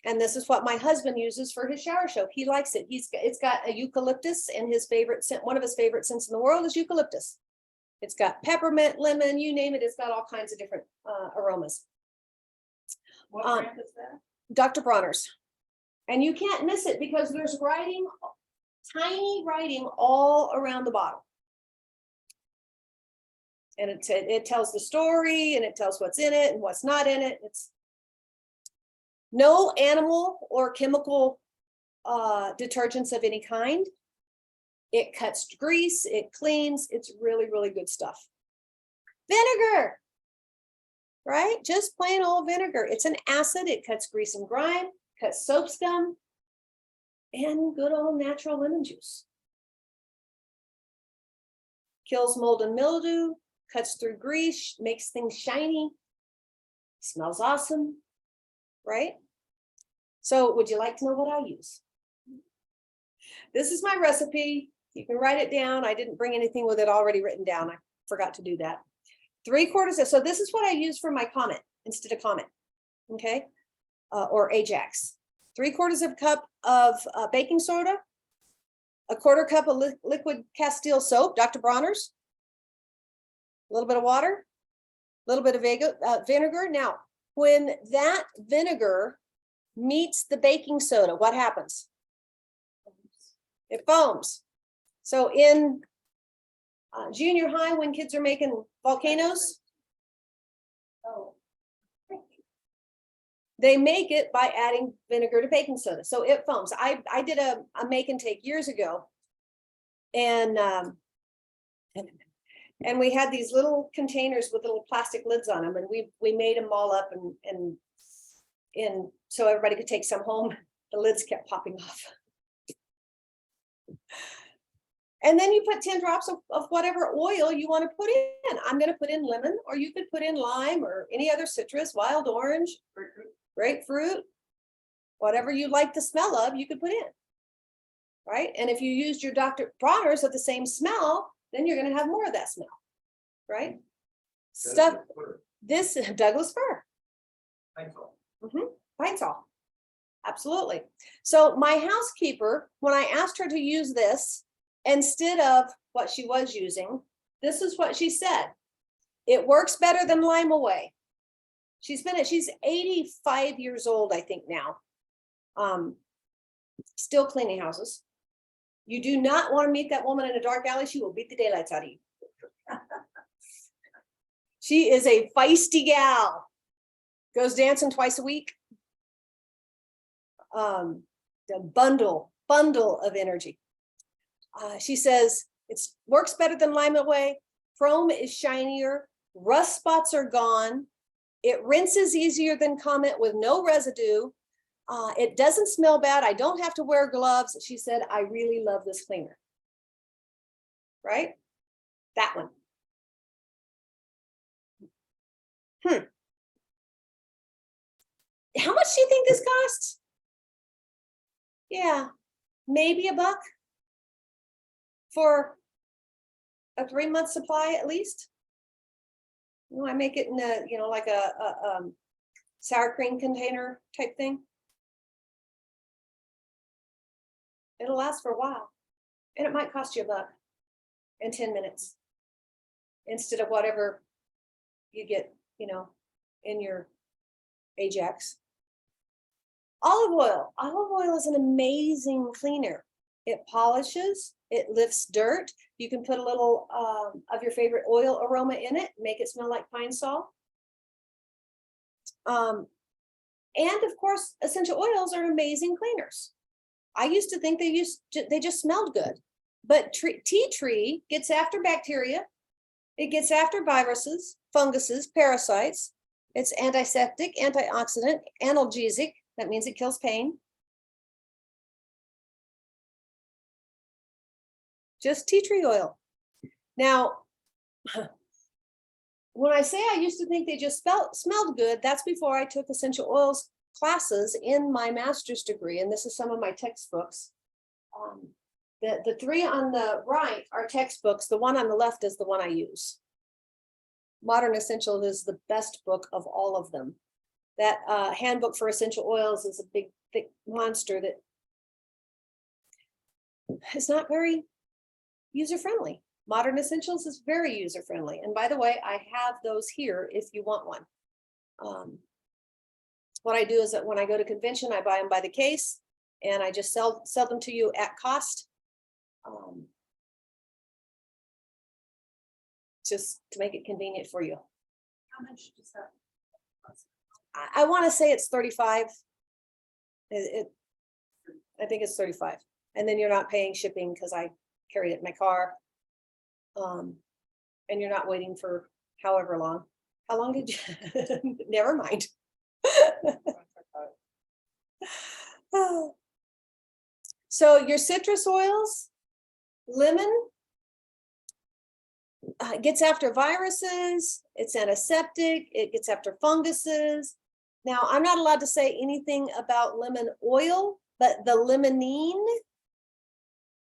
And this is what my husband uses for his shower soap. He likes it. It's got a eucalyptus, and his favorite scent, one of his favorite scents in the world is eucalyptus. It's got peppermint, lemon, you name it. It's got all kinds of different aromas. What brand is that? Dr. Bronner's. And you can't miss it because there's writing, tiny writing all around the bottle. And it tells the story, and it tells what's in it and what's not in it. It's no animal or chemical detergents of any kind. It cuts grease, it cleans, it's really, really good stuff. Vinegar, right? Just plain old vinegar. It's an acid, it cuts grease and grime, cuts soap scum, and good old natural lemon juice. Kills mold and mildew, cuts through grease, makes things shiny, smells awesome, right? So would you like to know what I use? This is my recipe. You can write it down. I didn't bring anything with it already written down. I forgot to do that. 3/4 so this is what I use for my Comet instead of Comet, okay? Or Ajax. 3/4 cup of baking soda, a quarter cup of liquid Castile soap, Dr. Bronner's, a little bit of water, a little bit of vinegar. Now, when that vinegar meets the baking soda, what happens? It foams. So in junior high, when kids are making volcanoes, they make it by adding vinegar to baking soda. So it foams. I did a make and take years ago. And we had these little containers with little plastic lids on them, and we made them all up and so everybody could take some home. The lids kept popping off. And then you put 10 drops of whatever oil you want to put in. I'm going to put in lemon, or you could put in lime or any other citrus, wild orange, grapefruit, whatever you like the smell of, you could put in. Right? And if you used your Dr. Bronner's with the same smell, then you're going to have more of that smell. Right? Stuff. This Douglas fir. Pine Sol. Absolutely. So my housekeeper, when I asked her to use this instead of what she was using, this is what she said. It works better than Lime Away. She's 85 years old, I think now. Still cleaning houses. You do not want to meet that woman in a dark alley. She will beat the daylights out of you. She is a feisty gal. Goes dancing twice a week. The bundle of energy. She says it works better than Lime Away. Chrome is shinier. Rust spots are gone. It rinses easier than Comet with no residue. It doesn't smell bad. I don't have to wear gloves. She said, I really love this cleaner. Right? That one. How much do you think this costs? Yeah, maybe $1 for a 3-month supply at least. I make it in a, like a sour cream container type thing. It'll last for a while, and it might cost you $1 in 10 minutes instead of whatever you get, in your Ajax. Olive oil is an amazing cleaner. It polishes, it lifts dirt. You can put a little of your favorite oil aroma in it, make it smell like pine sol. And of course, essential oils are amazing cleaners. I used to think they just smelled good, but tea tree gets after bacteria. It gets after viruses, funguses, parasites. It's antiseptic, antioxidant, analgesic. That means it kills pain. Just tea tree oil. Now, when I say I used to think they just smelled good, that's before I took essential oils classes in my master's degree. And this is some of my textbooks. The 3 on the right are textbooks. The one on the left is the one I use. Modern Essentials is the best book of all of them. That handbook for essential oils is a big, thick monster that is not very user-friendly. Modern Essentials is very user-friendly. And by the way, I have those here if you want one. What I do is that when I go to convention, I buy them by the case, and I just sell them to you at cost. Just to make it convenient for you. How much does that cost? I want to say it's 35. I think it's 35. And then you're not paying shipping because I carried it in my car. And you're not waiting for however long. How long did you? Never mind. So your citrus oils, lemon, gets after viruses, it's antiseptic, it gets after funguses. Now, I'm not allowed to say anything about lemon oil, but the limonene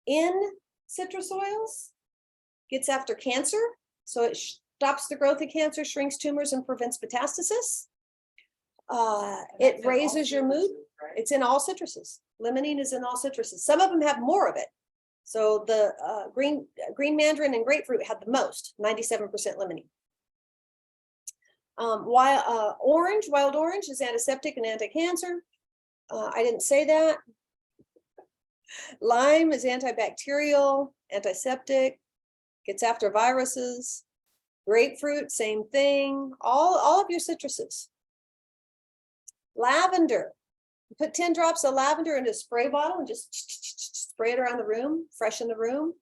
in citrus oils gets after cancer. So it stops the growth of cancer, shrinks tumors, and prevents metastasis. It raises your mood. It's in all citruses. Limonene is in all citruses. Some of them have more of it. So the green mandarin and grapefruit had the most, 97% limonene. Wild orange is antiseptic and anti-cancer. I didn't say that. Lime is antibacterial, antiseptic, gets after viruses. Grapefruit, same thing. All of your citruses. Lavender. You put 10 drops of lavender into a spray bottle and just spray it around the room, freshen the room.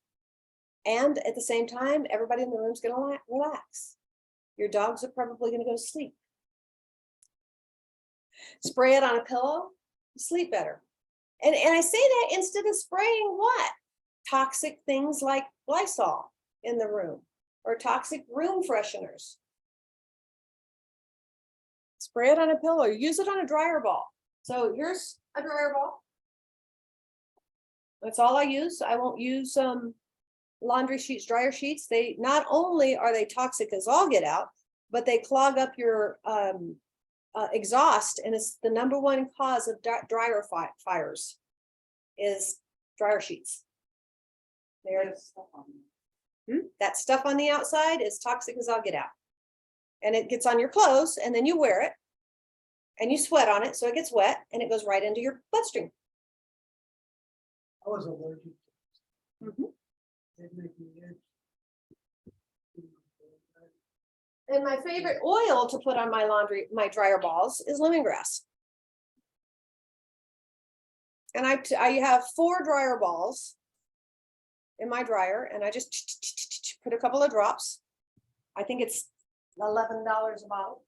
And at the same time, everybody in the room is going to relax. Your dogs are probably going to go to sleep. Spray it on a pillow, sleep better. And I say that instead of spraying what? Toxic things like Lysol in the room or toxic room fresheners. Spray it on a pillow, use it on a dryer ball. So here's a dryer ball. That's all I use. I won't use laundry sheets, dryer sheets. They not only are they toxic as all get out, but they clog up your exhaust, and it's the #1 cause of dryer fires is dryer sheets. That stuff on the outside is toxic as all get out, and it gets on your clothes, and then you wear it, and you sweat on it, so it gets wet, and it goes right into your bloodstream. I was allergic. Mhm. It made me itch. And my favorite oil to put on my dryer balls is lemongrass. And I have 4 dryer balls in my dryer, and I just put a couple of drops. I think it's $11 a bottle.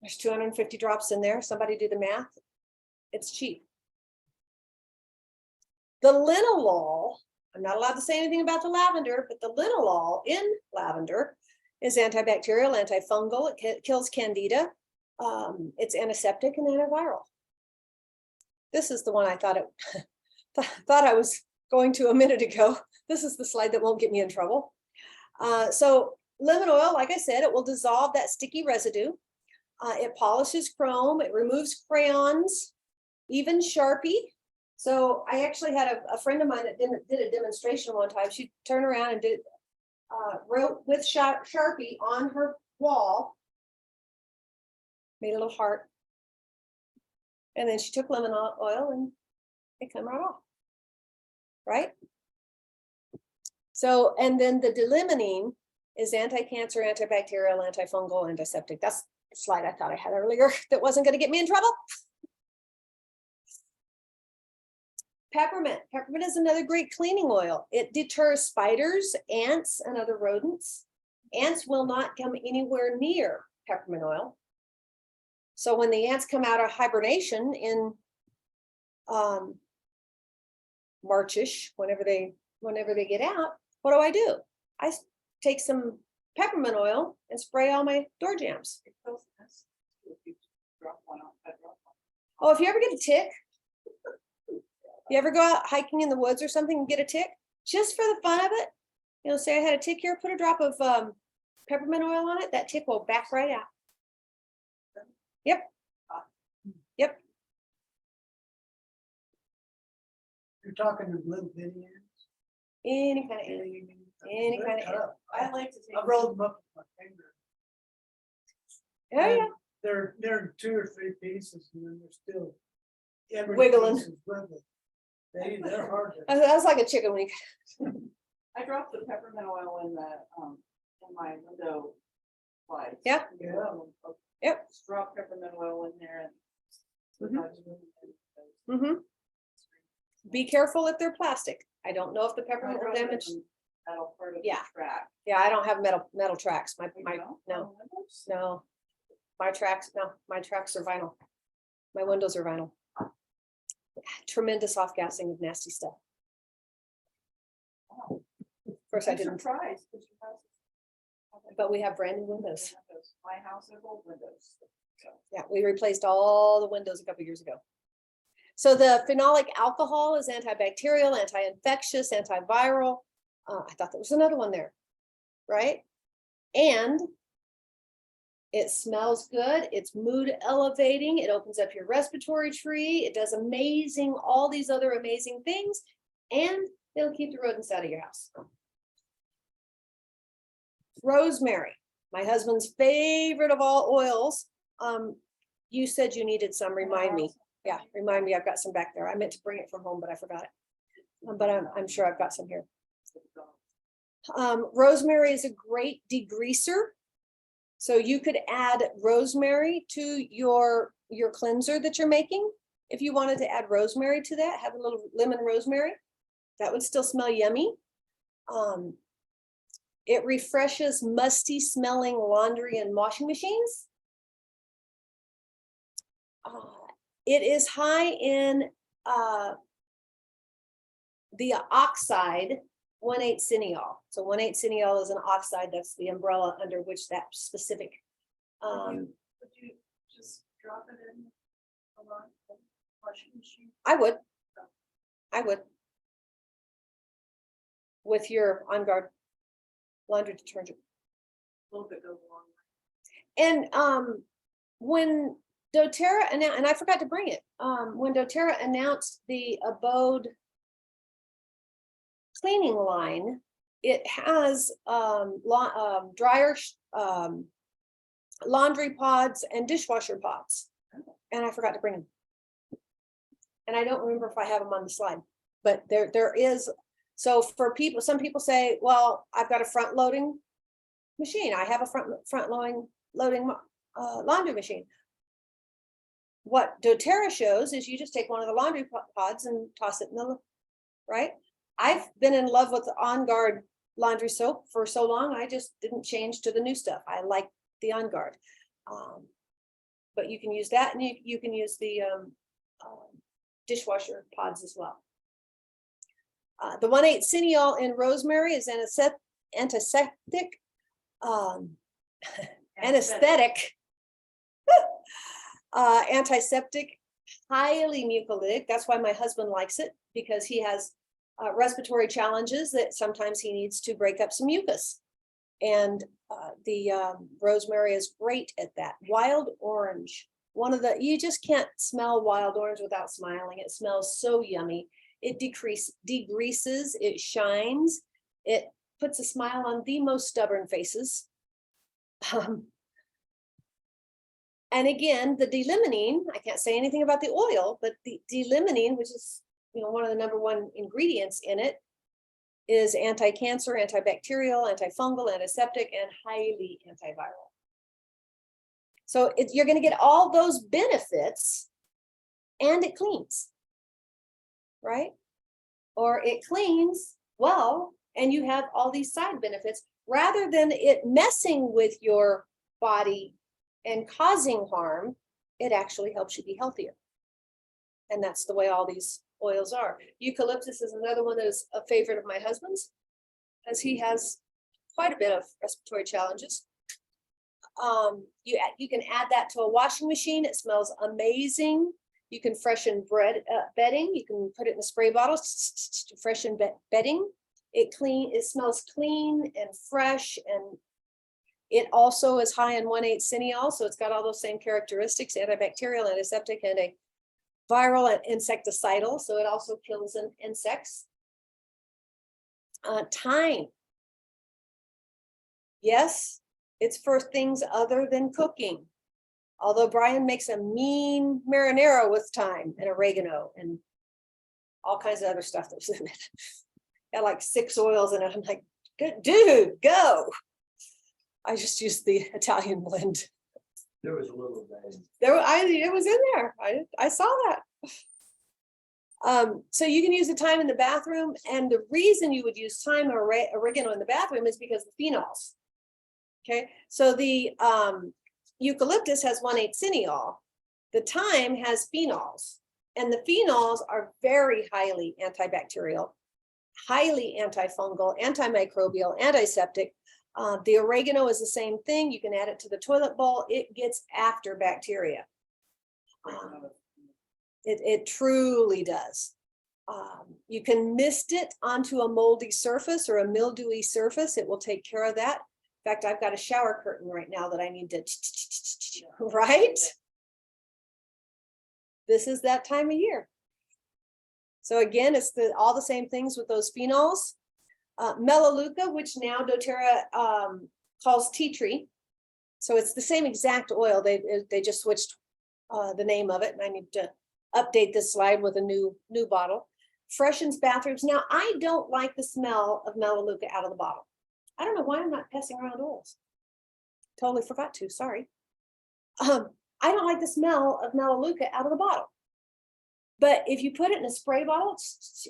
There's 250 drops in there. Somebody do the math. It's cheap. The linalool, I'm not allowed to say anything about the lavender, but the linalool in lavender is antibacterial, antifungal. It kills candida. It's antiseptic and antiviral. This is the one I thought I was going to a minute ago. This is the slide that won't get me in trouble. So lemon oil, like I said, it will dissolve that sticky residue. It polishes chrome. It removes crayons, even Sharpie. So I actually had a friend of mine that did a demonstration one time. She turned around and wrote with Sharpie on her wall, made a little heart. And then she took lemon oil and it came right off, right? So, and then the delimonene is anti-cancer, antibacterial, antifungal, antiseptic. That's the slide I thought I had earlier that wasn't going to get me in trouble. Peppermint. Peppermint is another great cleaning oil. It deters spiders, ants, and other rodents. Ants will not come anywhere near peppermint oil. So when the ants come out of hibernation in Marchish, whenever they get out, what do? I take some peppermint oil and spray all my door jambs. Oh, if you ever get a tick, you ever go out hiking in the woods or something and get a tick, just for the fun of it, say I had a tick here, put a drop of peppermint oil on it, that tick will back right out. Yep. Yep. You're talking to little bitty ants? Any kind of ant. Any They're kind of ant. tough. I like to take. I rolled them up with my finger. Oh yeah. And they're in 2 or 3 pieces, and then they're still every Wiggling. piece is wiggling. They're hard to. That's like a chicken wing. I dropped the peppermint oil in my window slides. Yeah. Yeah. Yep. Just drop peppermint oil in there and. Mm-hmm. Be careful if they're plastic. I don't know if the peppermint will damage. Metal part of the Yeah. track. Yeah, I don't have metal tracks. My No. no. My tracks are vinyl. My windows are vinyl. Tremendous off-gassing of nasty stuff. Wow. Of course, I I'm didn't, surprised, because your house is- but we have brand new windows. My house has old windows. So. Yeah, we replaced all the windows a couple years ago. So the phenolic alcohol is antibacterial, anti-infectious, antiviral. I thought there was another one there, right? And it smells good. It's mood elevating. It opens up your respiratory tree. It does all these other amazing things. and it'll keep the rodents out of your house. Rosemary, my husband's favorite of all oils. You said you needed some, remind me. Yeah, remind me, I've got some back there. I meant to bring it from home, but I forgot it. But I'm sure I've got some here. Rosemary is a great degreaser. So you could add rosemary to your cleanser that you're making. If you wanted to add rosemary to that, have a little lemon rosemary, that would still smell yummy. It refreshes musty smelling laundry and washing machines. It is high in the oxide 1,8-cineol. So 1,8-cineol is an oxide. That's the umbrella under which that specific. Would you just drop it in a washing machine? I would. With your On Guard laundry detergent. A little bit goes a long way. And when doTERRA announced, and I forgot to bring it, when doTERRA announced the Abode cleaning line, it has dryer, laundry pods and dishwasher pods. And I forgot to bring them. And I don't remember if I have them on the slide, but there is. So for people, some people say, well, I've got a front loading machine. I have a front loading laundry machine. What doTERRA shows is you just take one of the laundry pods and toss it in the, right? I've been in love with the On Guard laundry soap for so long, I just didn't change to the new stuff. I like the On Guard. But you can use that, and you can use the dishwasher pods as well. The 1,8-cineol in rosemary is antiseptic, anesthetic, antiseptic, highly mucolytic. That's why my husband likes it, because he has respiratory challenges that sometimes he needs to break up some mucus. And the rosemary is great at that. Wild orange, you just can't smell wild orange without smiling. It smells so yummy. It degreases, it shines, it puts a smile on the most stubborn faces. And again, the D-limonene, I can't say anything about the oil, but the D-limonene, which is one of the #1 ingredients in it, is anti-cancer, antibacterial, antifungal, antiseptic, and highly antiviral. So you're going to get all those benefits, and it cleans, right? Or it cleans well, and you have all these side benefits, rather than it messing with your body and causing harm. It actually helps you be healthier. And that's the way all these oils are. Eucalyptus is another one that is a favorite of my husband's, as he has quite a bit of respiratory challenges. You can add that to a washing machine. It smells amazing. You can freshen bedding. You can put it in a spray bottle to freshen bedding. It smells clean and fresh, and it also is high in 1,8-cineol, so it's got all those same characteristics: antibacterial, antiseptic, and a viral and insecticidal, so it also kills insects. Thyme. Yes, it's for things other than cooking. Although Brian makes a mean marinara with thyme and oregano and all kinds of other stuff that's in it. Got like 6 oils in it. I'm like, good dude, go. I just used the Italian blend. There was a little bit. It was in there. I saw that. So you can use the thyme in the bathroom, and the reason you would use thyme or oregano in the bathroom is because of the phenols. Okay, so the eucalyptus has 1,8-cineol. The thyme has phenols, and the phenols are very highly antibacterial, highly antifungal, antimicrobial, antiseptic. The oregano is the same thing. You can add it to the toilet bowl. It gets after bacteria. It truly does. You can mist it onto a moldy surface or a mildewy surface. It will take care of that. In fact, I've got a shower curtain right now that I need to, right? This is that time of year. So again, it's all the same things with those phenols. Melaleuca, which now doTERRA calls tea tree. So it's the same exact oil. They just switched the name of it, and I need to update this slide with a new bottle. Freshens bathrooms. Now, I don't like the smell of Melaleuca out of the bottle. I don't know why I'm not passing around oils. Totally forgot to, sorry. I don't like the smell of Melaleuca out of the bottle. But if you put it in a spray bottle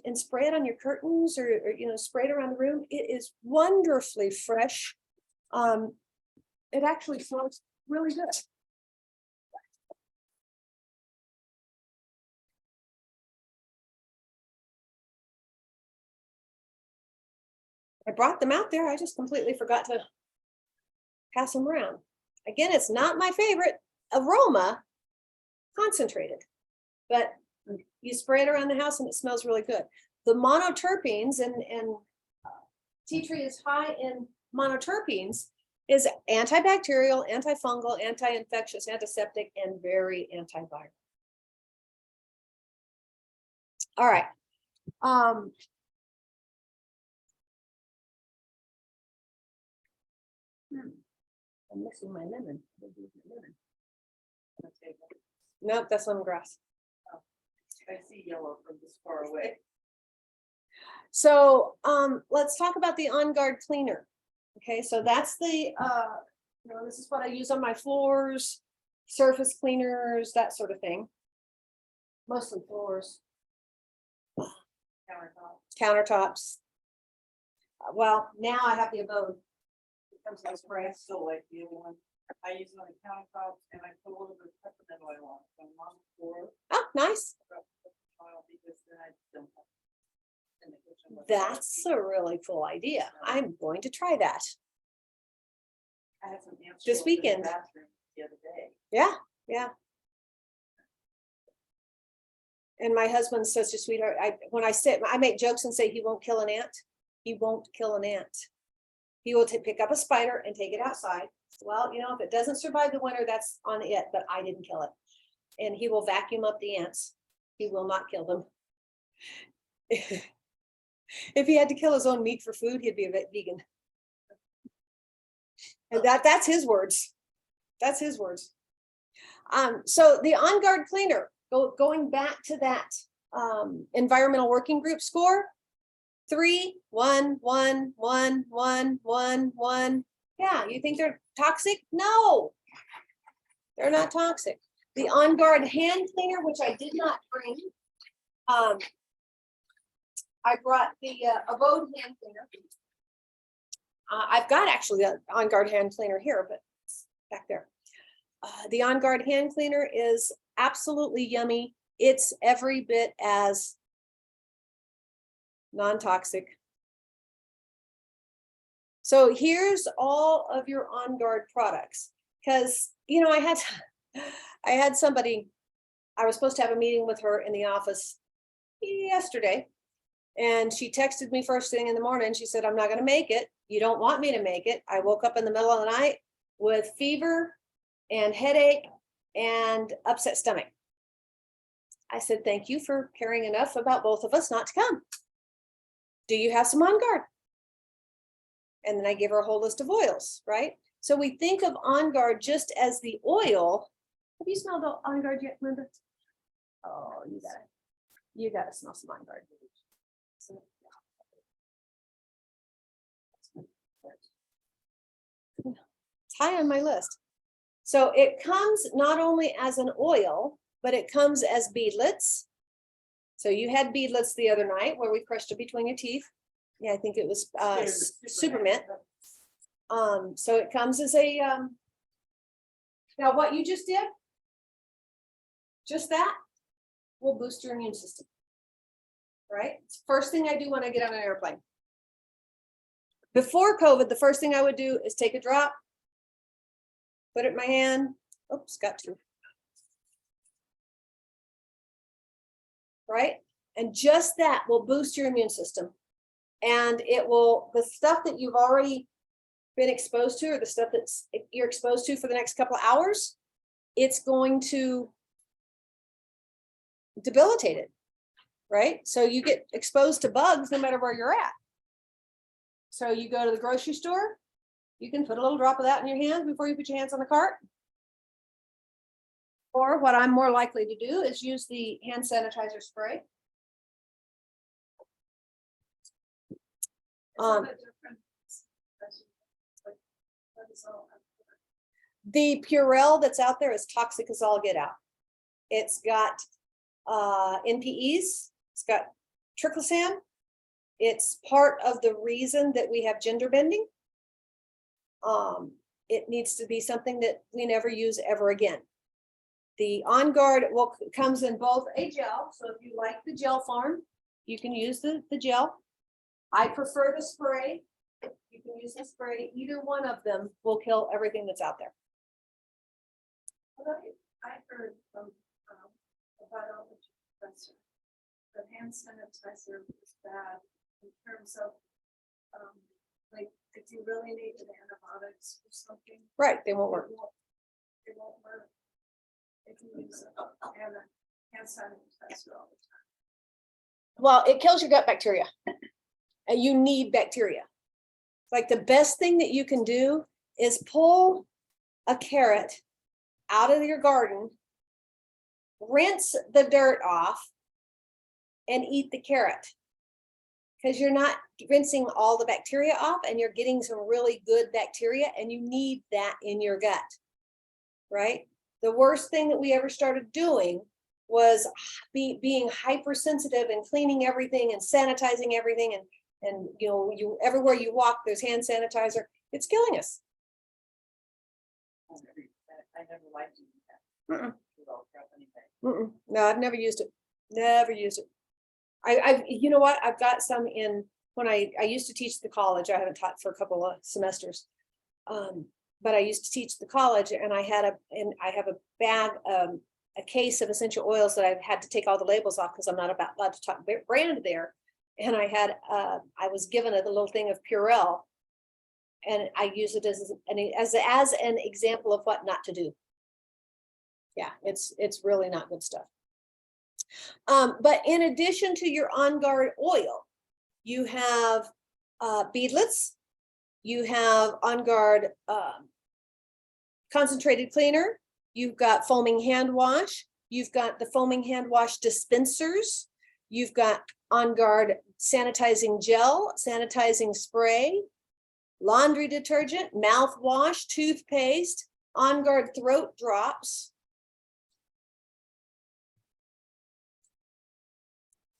and spray it on your curtains or spray it around the room, it is wonderfully fresh. It actually smells really good. I brought them out there. I just completely forgot to pass them around. Again, it's not my favorite aroma, concentrated, but you spray it around the house and it smells really good. The monoterpenes and tea tree is high in monoterpenes, is antibacterial, antifungal, anti-infectious, antiseptic, and very antiviral. All right. I'm missing my lemon. Nope, that's lemongrass. I see yellow from this far away. So let's talk about the On Guard cleaner. Okay, so that's the this is what I use on my floors, surface cleaners, that sort of thing. Mostly floors, countertops. Well, now I have the abode. It comes in spray. I still like the other one. I use it on the countertops and I put a little bit of peppermint oil on it. So I'm on the floor. Oh, nice. Because then I don't have in the kitchen. That's a really cool idea. I'm going to try that. I had some ants This show up in the weekend. bathroom the other day. Yeah, yeah. And my husband's such a sweetheart. When I make jokes and say he won't kill an ant. He won't kill an ant. He will pick up a spider and take it outside. Well, if it doesn't survive the winter, that's on it, but I didn't kill it. And he will vacuum up the ants. He will not kill them. If he had to kill his own meat for food, he'd be a vegan. And that's his words. That's his words. So the On Guard cleaner, going back to that environmental working group score, 3, 1, 1, 1, 1, 1, 1. Yeah, you think they're toxic? No, they're not toxic. The On Guard hand cleaner, which I did not bring. I brought the abode hand cleaner. I've got actually the On Guard hand cleaner here, but it's back there. The On Guard hand cleaner is absolutely yummy. It's every bit as non-toxic. So here's all of your On Guard products, because I had somebody, I was supposed to have a meeting with her in the office yesterday, and she texted me first thing in the morning. She said, I'm not going to make it. You don't want me to make it. I woke up in the middle of the night with fever and headache and upset stomach. I said, thank you for caring enough about both of us not to come. Do you have some On Guard? And then I gave her a whole list of oils, right? So we think of On Guard just as the oil. Have you smelled On Guard yet, Lynda? Oh, you gotta smell some On Guard. It's high on my list. So it comes not only as an oil, but it comes as beadlets. So you had beadlets the other night where we crushed it between your teeth. Yeah, I think it was super mint. So it comes as a now what you just did, just that will boost your immune system. Right? It's the first thing I do when I get on an airplane. Before COVID, the first thing I would do is take a drop, put it in my hand. Oops, got to. Right? And just that will boost your immune system. And it will, the stuff that you've already been exposed to, or the stuff that's you're exposed to for the next couple of hours, it's going to debilitate it. right? So you get exposed to bugs no matter where you're at. So you go to the grocery store, you can put a little drop of that in your hand before you put your hands on the cart. Or what I'm more likely to do is use the hand sanitizer spray. The Purell that's out there is toxic as all get out. It's got NPEs, it's got triclosan. It's part of the reason that we have gender bending. It needs to be something that we never use ever again. The On Guard comes in both a gel, so if you like the gel form, you can use the gel. I prefer the spray. You can use the spray. Either one of them will kill everything that's out there. I heard from a biology professor that hand sanitizer is bad in terms of like if you really needed antibiotics or something. Right, they won't work. It won't work. If you use a hand sanitizer all the time. Well, it kills your gut bacteria. And you need bacteria. Like the best thing that you can do is pull a carrot out of your garden, rinse the dirt off, and eat the carrot. Because you're not rinsing all the bacteria off and you're getting some really good bacteria, and you need that in your gut, right? The worst thing that we ever started doing was being hypersensitive and cleaning everything and sanitizing everything, and you know, everywhere you walk there's hand sanitizer. It's killing us. I never liked doing that. No, I've never used it. Never used it. You know what? I've got some in when I used to teach the college. I haven't taught for a couple of semesters, but I used to teach the college, and I have a bag, a case of essential oils that I've had to take all the labels off because I'm not allowed to talk brand there. And I was given a little thing of Purell, and I use it as an example of what not to do. Yeah, it's really not good stuff. But in addition to your On Guard oil, you have beadlets, you have On Guard concentrated cleaner, you've got foaming hand wash, you've got the foaming hand wash dispensers, you've got On Guard sanitizing gel, sanitizing spray, laundry detergent, mouthwash, toothpaste, On Guard throat drops,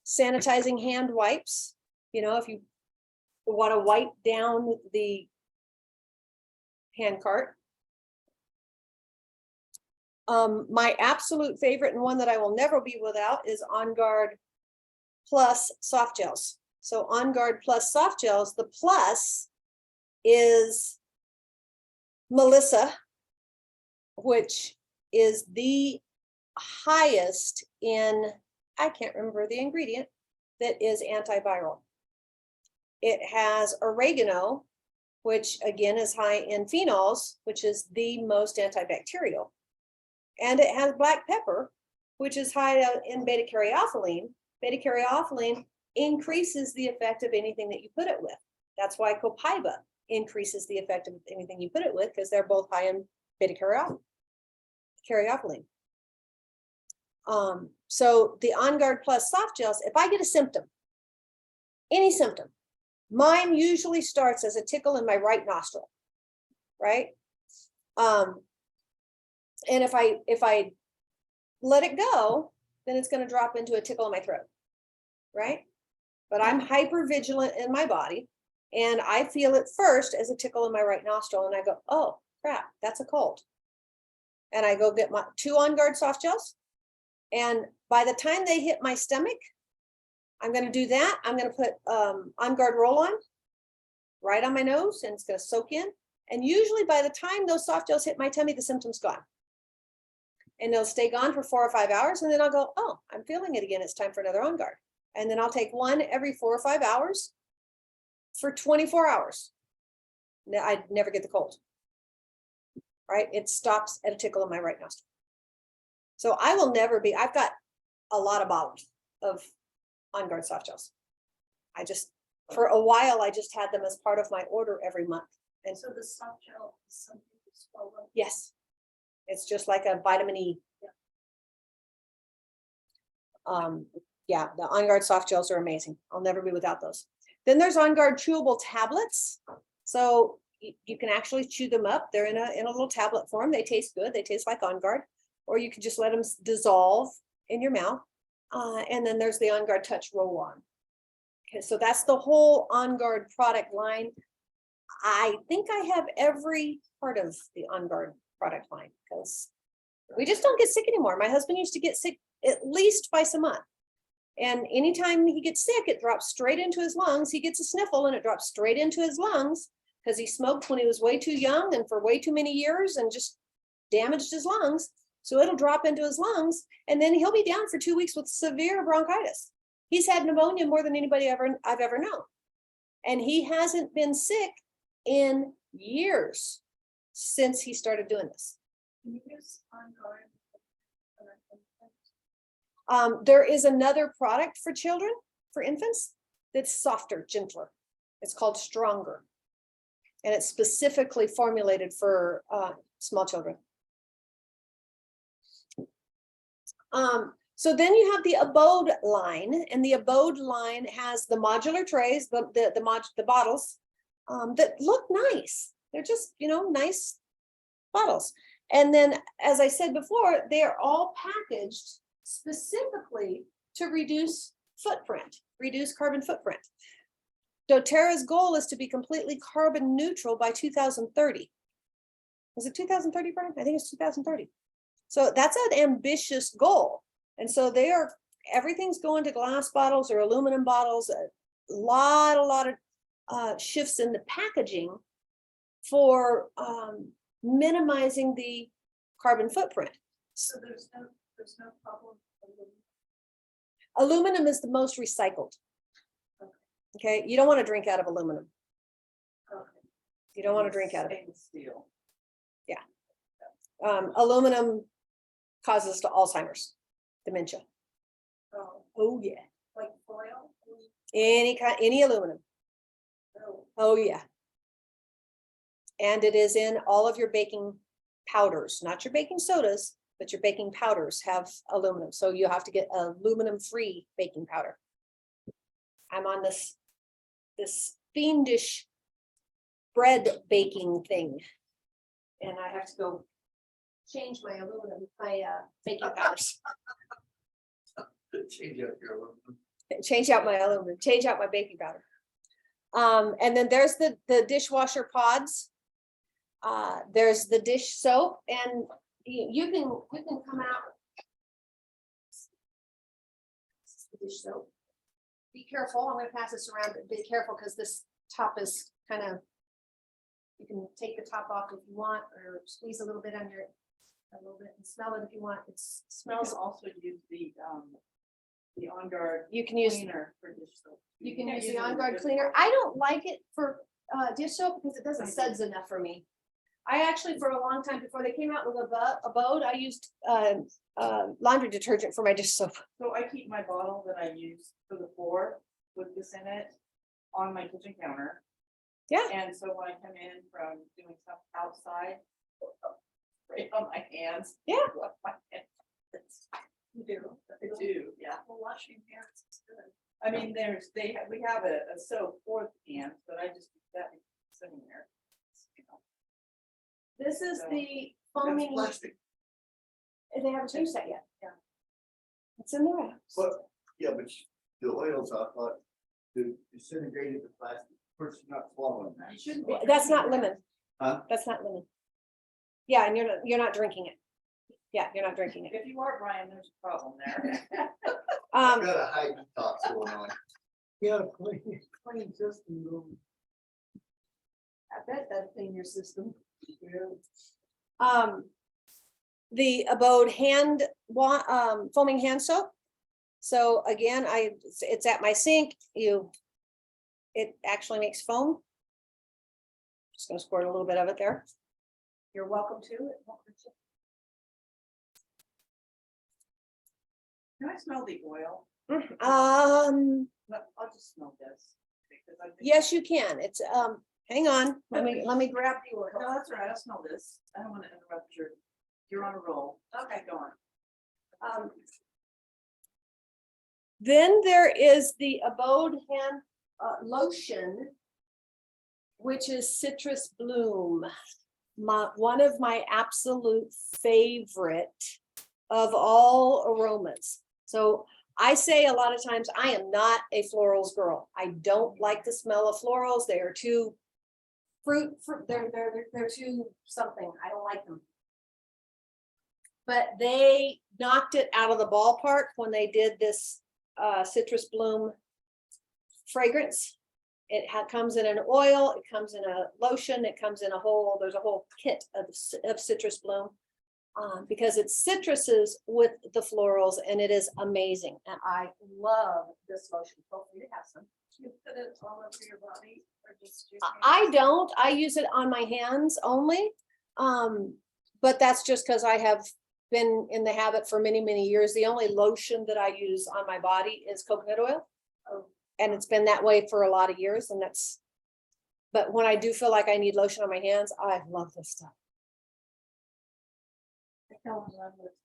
sanitizing hand wipes. You know, if you want to wipe down the hand cart. My absolute favorite and one that I will never be without is On Guard Plus soft gels. So On Guard Plus soft gels, the plus is Melissa, which is the highest in, I can't remember the ingredient, that is antiviral. It has oregano, which again is high in phenols, which is the most antibacterial. And it has black pepper, which is high in beta-caryophyllene. Beta-caryophyllene increases the effect of anything that you put it with. That's why copaiba increases the effect of anything you put it with, because they're both high in beta-caryophyllene. So the On Guard Plus soft gels, if I get a symptom, any symptom, mine usually starts as a tickle in my right nostril, right? And if I let it go, then it's going to drop into a tickle in my throat, right? But I'm hyper vigilant in my body, and I feel it first as a tickle in my right nostril, and I go, oh crap, that's a cold. And I go get my 2 On Guard soft gels, and by the time they hit my stomach, I'm going to do that. I'm going to put On Guard roll-on right on my nose, and it's going to soak in. And usually by the time those soft gels hit my tummy, the symptom's gone. And they'll stay gone for 4 or 5 hours, and then I'll go, oh, I'm feeling it again. It's time for another On Guard. And then I'll take one every 4 or 5 hours for 24 hours. I never get the cold, right? It stops at a tickle in my right nostril. So I will never be, I've got a lot of bottles of On Guard soft gels. I just, for a while, I just had them as part of my order every month. And so the soft gel is something to swallow. Yes. It's just like a vitamin E. Yeah, the On Guard soft gels are amazing. I'll never be without those. Then there's On Guard chewable tablets. So you can actually chew them up. They're in a little tablet form. They taste good. They taste like On Guard. Or you can just let them dissolve in your mouth. And then there's the On Guard Touch Roll-On. Okay, so that's the whole On Guard product line. I think I have every part of the On Guard product line because we just don't get sick anymore. My husband used to get sick at least twice a month. And anytime he gets sick, it drops straight into his lungs. He gets a sniffle and it drops straight into his lungs because he smoked when he was way too young and for way too many years and just damaged his lungs. So it'll drop into his lungs and then he'll be down for 2 weeks with severe bronchitis. He's had pneumonia more than anybody I've ever known. And he hasn't been sick in years since he started doing this. Can you use On Guard? There is another product for children, for infants, that's softer, gentler. It's called Stronger. And it's specifically formulated for small children. So then you have the Abode line, and the Abode line has the modular trays, the bottles that look nice. They're just, nice bottles. And then, as I said before, they are all packaged specifically to reduce carbon footprint. doTERRA's goal is to be completely carbon neutral by 2030. Is it 2030, Brian? I think it's 2030. So that's an ambitious goal. And so everything's going to glass bottles or aluminum bottles, a lot of shifts in the packaging for minimizing the carbon footprint. So there's no problem. Aluminum is the most recycled. Okay, you don't want to drink out of aluminum. Okay. You don't want to drink out of it. Stainless steel. Aluminum causes to Alzheimer's, dementia. Oh, Oh yeah, like foil? any aluminum. No. Oh yeah. And it is in all of your baking powders, not your baking sodas, but your baking powders have aluminum. So you have to get aluminum-free baking powder. I'm on this fiendish bread baking thing. And I have to go change my baking powders. Change out your aluminum. Change out my aluminum, change out my baking powder. And then there's the dishwasher pods. There's the dish soap, and you can come out. This is the dish soap. Be careful, I'm gonna pass this around, but be careful because this top is kind of, you can take the top off if you want, or squeeze a little bit on a little bit and smell it if you want. It You smells, can also use the On Guard you can use, cleaner for dish soap. you can can't use the it On with Guard dish cleaner. soap. I don't like it for dish soap because it doesn't I do. suds enough for me. I actually, for a long time before they came out with Abode, I used laundry detergent for my dish soap. So I keep my bottle that I use for the floor with this in it on my kitchen counter. Yeah. And so when I come in from doing stuff outside, right on my hands. Yeah. wash my hands. You do. I do, yeah. Well, washing hands is good. I mean, we have a soap for the hands, but I just keep that sitting there. You know. This is So, the That's foaming, plastic. they haven't changed that yet. Yeah. It's in there. But, yeah, but the oils, I thought, the disintegrated the plastic, of course, you're not swallowing that. You shouldn't be That's not drinking lemon. Huh? That's not lemon. Yeah, and you're not drinking it. Yeah, you're not drinking that. it. If you are, Brian, there's a problem there. I've got a high detox going on. Yeah, clean system. Going. I bet that'd clean your system. The Abode foaming hand soap. So again, it's at my sink. It actually makes foam. Just gonna squirt a little bit of it there. You're welcome to. It won't hurt you. Can I smell the oil? I'll just smell this. because I think- Yes, you can. It's, hang on, let me grab the No, order. that's all right, I'll smell this. I don't want to interrupt you're on a roll. Okay. Go on. Then there is the Abode hand lotion, which is citrus bloom. One of my absolute favorite of all aromas. So I say a lot of times, I am not a florals girl. I don't like the smell of florals. They are too they're too something. I don't like them. But they knocked it out of the ballpark when they did this citrus bloom fragrance. It comes in an oil, it comes in a lotion, it comes in there's a whole kit of citrus bloom. Because it's citruses with the florals and it is amazing. And I love this lotion. Hopefully you have some. You put it all over your body or just your I hands? don't, I use it on my hands only. But that's just because I have been in the habit for many, many years. The only lotion that I use on my body is coconut oil. And it's been that way for a lot of years and but when I do feel like I need lotion on my hands, I love this stuff. I fell in love with,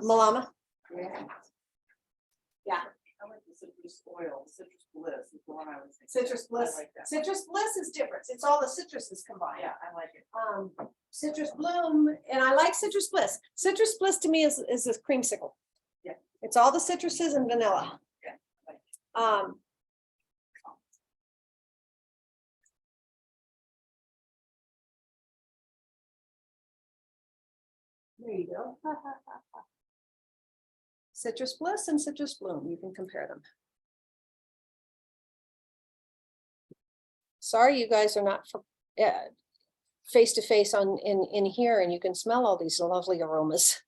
Malama, Yeah. Yeah. I like the citrus oil, citrus bliss is the one I was thinking. Citrus I bliss. like that. Citrus bliss is different. It's all the citruses combined. Yeah, I like it. Citrus bloom, and I like citrus bliss. Citrus bliss to me is a creamsicle. Yeah. It's all the citruses and vanilla. Yeah, I like There you go. Citrus bliss and citrus bloom, you can compare them. Sorry, you guys are not face to face in here and you can smell all these lovely aromas.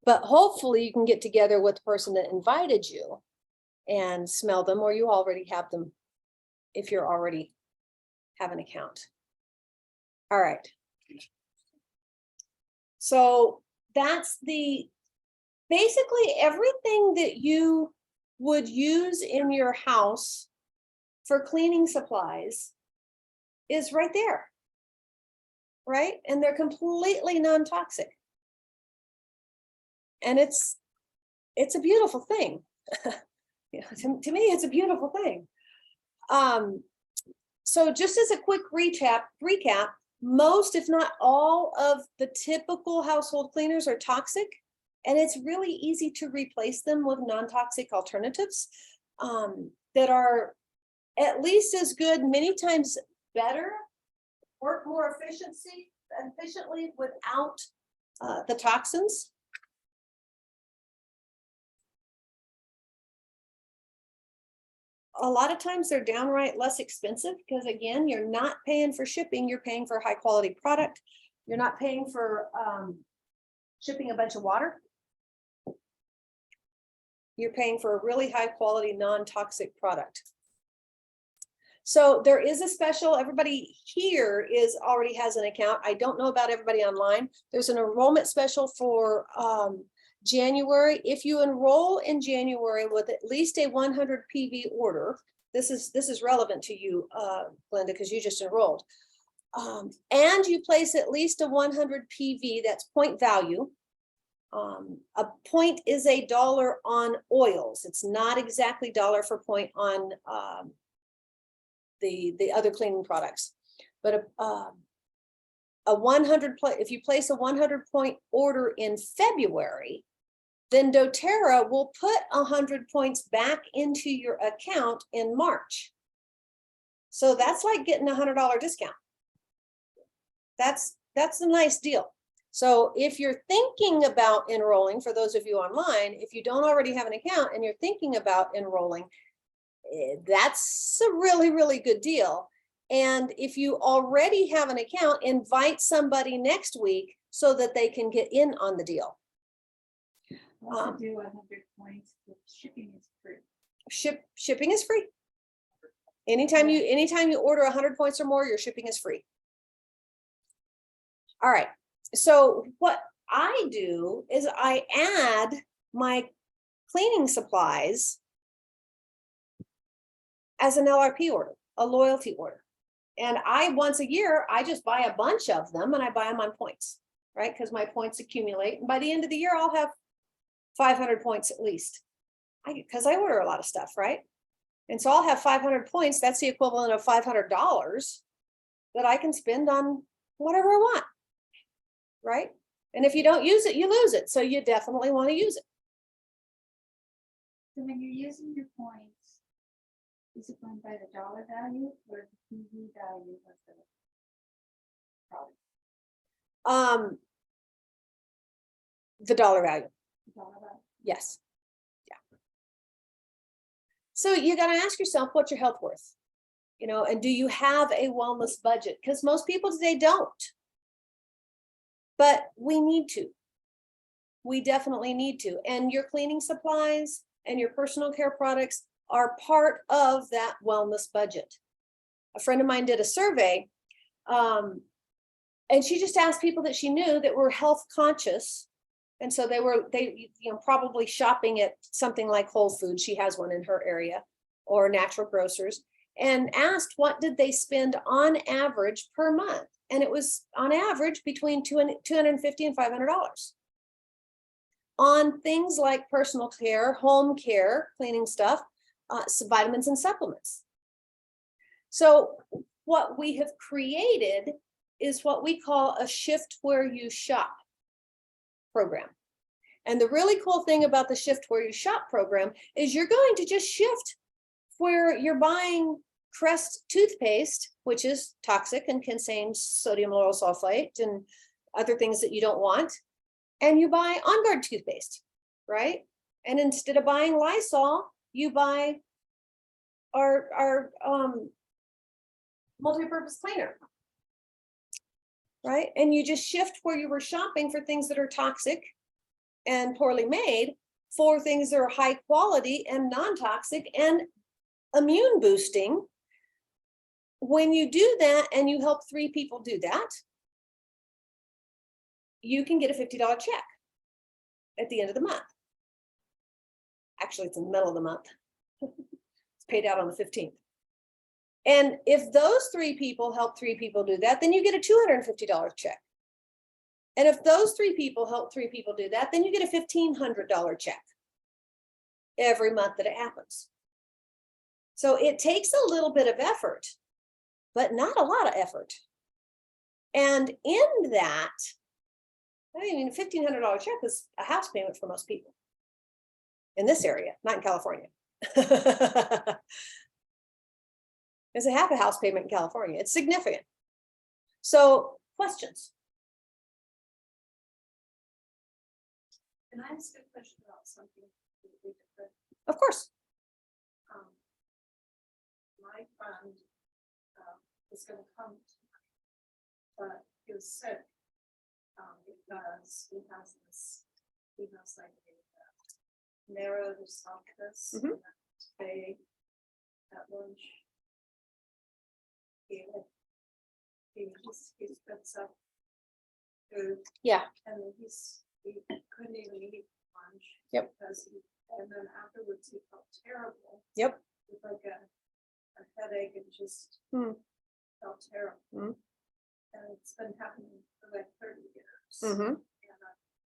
But hopefully you can get together with the person that invited you and smell them, or you already have them if you're already have an account. All right. So that's basically everything that you would use in your house for cleaning supplies is right there. Right? And they're completely non-toxic. And it's a beautiful thing. You know, to me, it's a beautiful thing. So just as a quick recap, most, if not all, of the typical household cleaners are toxic, and it's really easy to replace them with non-toxic alternatives that are at least as good, many times better, work more efficiently without the toxins. A lot of times they're downright less expensive because, again, you're not paying for shipping, you're paying for high quality product. You're not paying for shipping a bunch of water. You're paying for a really high quality non-toxic product. So there is a special, everybody here already has an account. I don't know about everybody online. There's an enrollment special for January. If you enroll in January with at least a 100 PV order, this is relevant to you, Lynda, because you just enrolled. And you place at least a 100 PV, that's point value. A point is $1 on oils. It's not exactly dollar for point on the other cleaning products, but if you place a 100 point order in February, then doTERRA will put 100 points back into your account in March. So that's like getting a $100 discount. That's a nice deal. So if you're thinking about enrolling, for those of you online, if you don't already have an account and you're thinking about enrolling, that's a really, really good deal. And if you already have an account, invite somebody next week so that they can get in on the deal. Want to do 100 points, but shipping is free. Shipping is free. Anytime you order 100 points or more, your shipping is free. All right. So what I do is I add my cleaning supplies as an LRP order, a loyalty order. And once a year, I just buy a bunch of them and I buy them on points, right? Because my points accumulate. And by the end of the year, I'll have 500 points at least. Because I order a lot of stuff, right? And so I'll have 500 points. That's the equivalent of $500 that I can spend on whatever I want, right? And if you don't use it, you lose it. So you definitely want to use it. So when you're using your points, is it going by the dollar value or the PV value of the product? The dollar value. Dollar value. Yes. Yeah. So you got to ask yourself, what's your health worth? You know, and do you have a wellness budget? Because most people today don't. But we need to. We definitely need to. And your cleaning supplies and your personal care products are part of that wellness budget. A friend of mine did a survey, and she just asked people that she knew that were health conscious. And so they probably shopping at something like Whole Foods. She has one in her area, or natural grocers, and asked what did they spend on average per month. And it was on average between $250 and $500 on things like personal care, home care, cleaning stuff, vitamins and supplements. So what we have created is what we call a shift where you shop program. And the really cool thing about the shift where you shop program is you're going to just shift where you're buying Crest toothpaste, which is toxic and contains sodium lauryl sulfate and other things that you don't want, and you buy On Guard toothpaste, right? And instead of buying Lysol, you buy our multi-purpose cleaner, right? And you just shift where you were shopping for things that are toxic and poorly made for things that are high quality and non-toxic and immune boosting. When you do that and you help 3 people do that, you can get a $50 check at the end of the month. Actually, it's in the middle of the month. It's paid out on the 15th. And if those 3 people help 3 people do that, then you get a $250 check. And if those 3 people help 3 people do that, then you get a $1,500 check every month that it happens. So it takes a little bit of effort, but not a lot of effort. And in that, I mean, a $1,500 check is a house payment for most people in this area, not in California. It's a half a house payment in California. It's significant. So, questions? Can I ask a question about something completely different? Of course. My friend was going to come tonight, but he was sick because he has like a narrowed esophagus. Mhm. And today at lunch, he spits up food. Yeah. And he couldn't even eat lunch. Yep. And then afterwards he felt terrible. Yep. With like a headache and just Hmm. felt terrible. Hmm. And it's been happening for like 30 years. Mm-hmm. And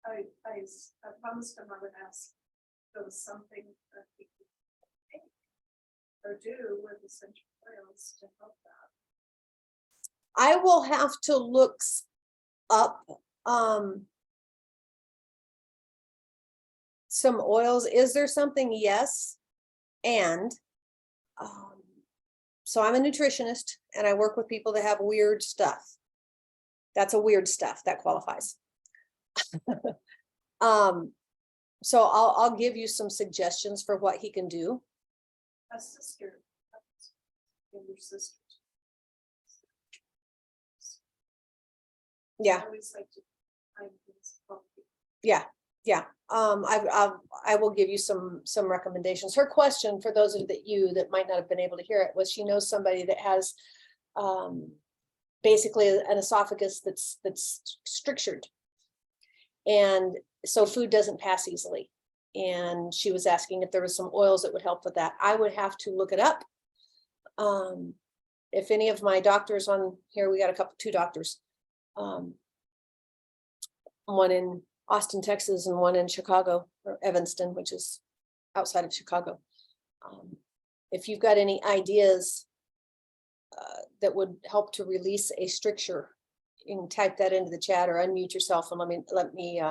I promised him I would ask if there was something that he could make or do with essential oils to help that. I will have to look up some oils. Is there something? Yes. And so I'm a nutritionist and I work with people that have weird stuff. That's a weird stuff that qualifies. So I'll give you some suggestions for what he can do. A sister, and your sister. Yeah. I always like to find things to help people. Yeah. I will give you some recommendations. Her question, for those of you that might not have been able to hear it, was she knows somebody that has basically an esophagus that's strictured, And so food doesn't pass easily. And she was asking if there was some oils that would help with that. I would have to look it up. If any of my doctors on here, we got two doctors. One in Austin, Texas, and one in Chicago, or Evanston, which is outside of Chicago. If you've got any ideas that would help to release a stricture, you can type that into the chat or unmute yourself and let me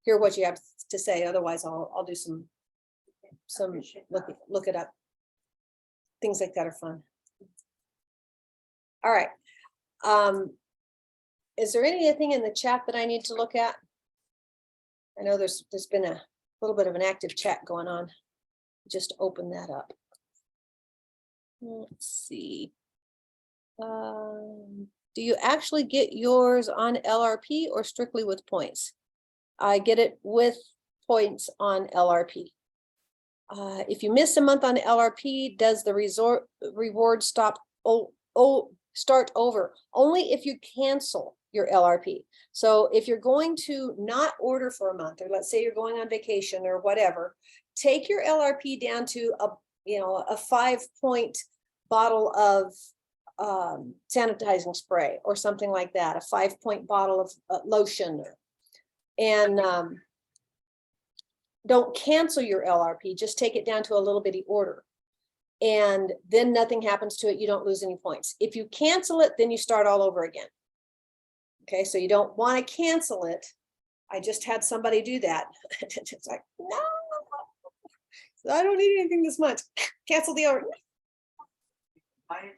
hear what you have to say. Otherwise, I'll do some look it up. Things like that are fun. All right. Is there anything in the chat that I need to look at? I know there's been a little bit of an active chat going on. Just open that up. Let's see. Do you actually get yours on LRP or strictly with points? I get it with points on LRP. If you miss a month on LRP, does the reward start over? Only if you cancel your LRP. So if you're going to not order for a month, or let's say you're going on vacation or whatever, take your LRP down to a 5-point bottle of sanitizing spray or something like that, a 5-point bottle of lotion, and don't cancel your LRP, just take it down to a little bitty order. And then nothing happens to it, you don't lose any points. If you cancel it, then you start all over again. Okay, so you don't want to cancel it. I just had somebody do that. It's like, no, I don't need anything this month. Cancel the order. Buy a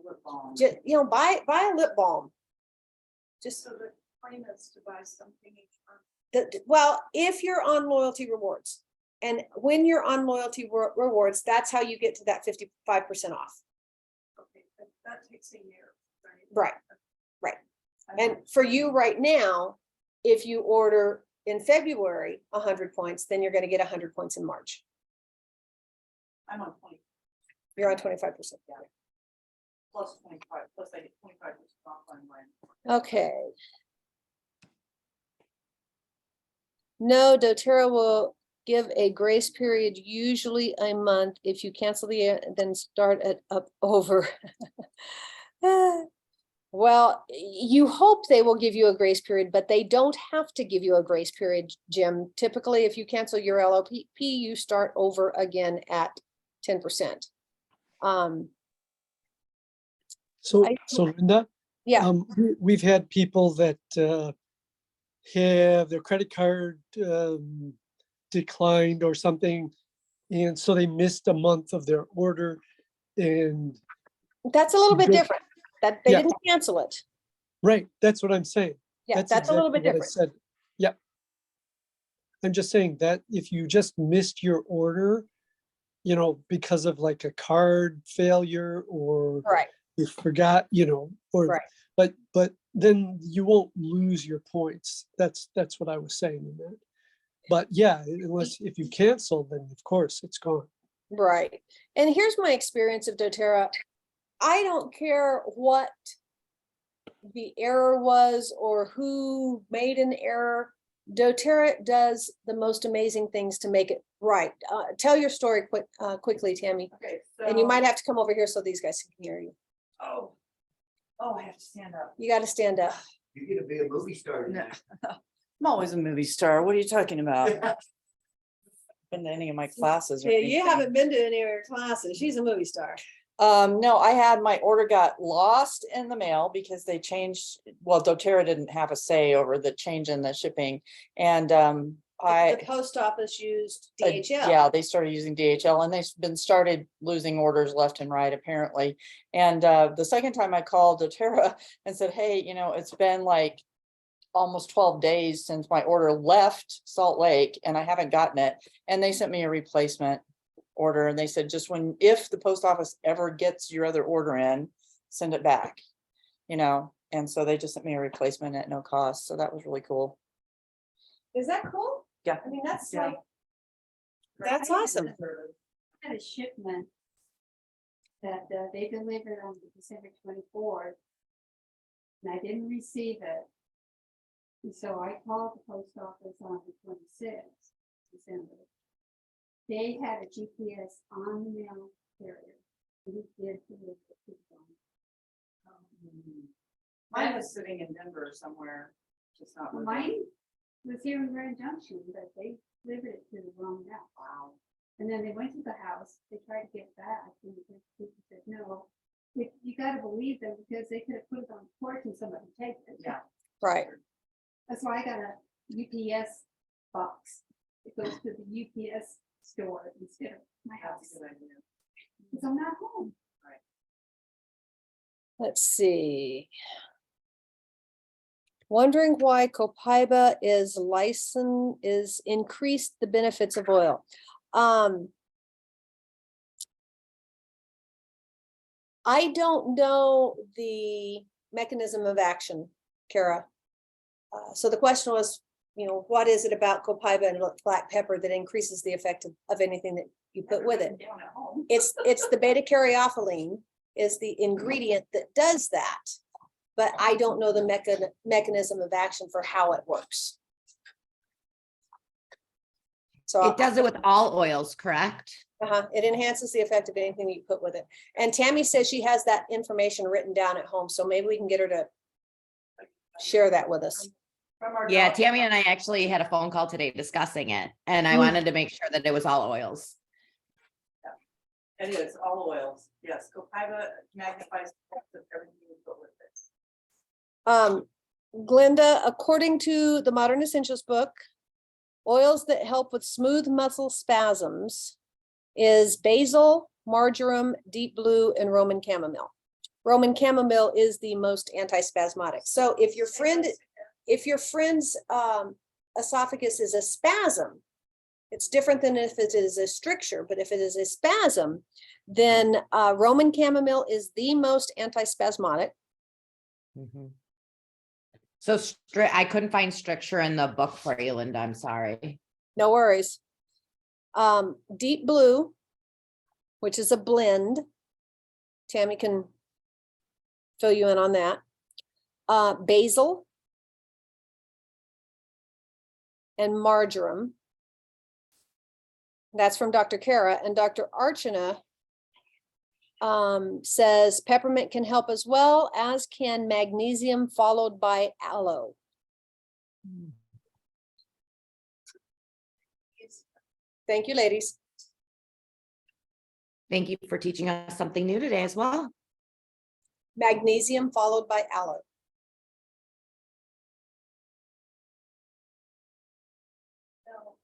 lip balm. Just, buy a lip balm. Just So the point is to buy something each month. well, if you're on loyalty rewards, and when you're on loyalty rewards, that's how you get to that 55% off. Okay, but that takes a year, right? Right. And for you right now, if you order in February 100 points, then you're going to get 100 points in March. I'm on 20, You're on 25%. plus 25, plus I get 25% off on mine. Okay. No, doTERRA will give a grace period, usually a month. If you cancel then start it up over. Well, you hope they will give you a grace period, but they don't have to give you a grace period, Jim. Typically, if you cancel your LLP, you start over again at 10%. So Lynda, Yeah, we've had people that have their credit card declined or something, and so they missed a month of their order, and that's a little bit Good. different. That they Yeah. didn't cancel it. right, that's what I'm saying. Yeah, that's a little bit exactly what I different. said. Yeah. I'm just saying that if you just missed your order, because of like a card failure or Right, you forgot, or, right. but then you won't lose your points. That's what I was saying in that. But yeah, if you cancel, then of course it's gone. Right. And here's my experience of doTERRA. I don't care what the error was or who made an error. doTERRA does the most amazing things to make it right. Tell your story quickly, Tammy. Okay, so. And you might have to come over here so these guys can hear you. Oh, I have to stand up. You got to stand up. You're gonna be a movie star No. tonight. I'm always a movie star. What are you talking about? Been to any of my classes or Yeah, you anything. haven't been to any of her classes. She's a movie star. No, I had my order got lost in the mail because they changed, well, doTERRA didn't have a say over the change in the shipping. And The I, post office used DHL. yeah, they started using DHL and they've started losing orders left and right apparently. And the second time I called doTERRA and said, hey, it's been like almost 12 days since my order left Salt Lake and I haven't gotten it. And they sent me a replacement order and they said, if the post office ever gets your other order in, send it back, and so they just sent me a replacement at no cost. So that was really cool. Is that cool? Yeah. I mean, that's Yeah. like, that's awesome. Had a shipment that they delivered on December 24th. And I didn't receive it. And so I called the post office on the 26th December. They had a GPS on the mail carrier. And it did deliver it to them. Mine was sitting in Denver somewhere, just not. Well, moving. mine was here in Grand Junction, but they delivered it to the wrong house. Wow. And then they went to the house, they tried to get back, and the people said, no. You gotta believe them, because they could have put it on the porch and somebody take it. Yeah. Right. That's why I got a UPS box. It goes to the UPS store instead of my house, That's a good idea. because I'm not home. Let's see. Wondering why Copaiba is increased the benefits of oil. I don't know the mechanism of action, Kara. So the question was, what is it about Copaiba and black pepper that increases the effect of anything that you put with it? Down at home. It's the beta caryophylline is the ingredient that does that. But I don't know the mechanism of action for how it works. So It does it with all oils, correct? it enhances the effect of anything that you put with it. And Tammy says she has that information written down at home, so maybe we can get her to share that with us. From our Yeah, doctor. Tammy and I actually had a phone call today discussing it, and I Mm. wanted to make sure that it was all oils. It is, all oils, yes, Copaiba magnifies the effect of everything you put with it. Glenda, according to the Modern Essentials book, oils that help with smooth muscle spasms is basil, marjoram, deep blue, and Roman chamomile. Roman chamomile is the most antispasmodic. So if your friend's esophagus is a spasm, it's different than if it is a stricture, but if it is a spasm, then Roman chamomile is the most antispasmodic. So I couldn't find stricture in the book for you, Lynda. I'm sorry. No worries. Deep blue, which is a blend. Tammy can fill you in on that. Basil and marjoram. That's from Dr. Kara, and Dr. Archana says peppermint can help as well, as can magnesium followed by aloe. Thank you, ladies. Thank you for teaching us something new today as well. Magnesium followed by aloe. No,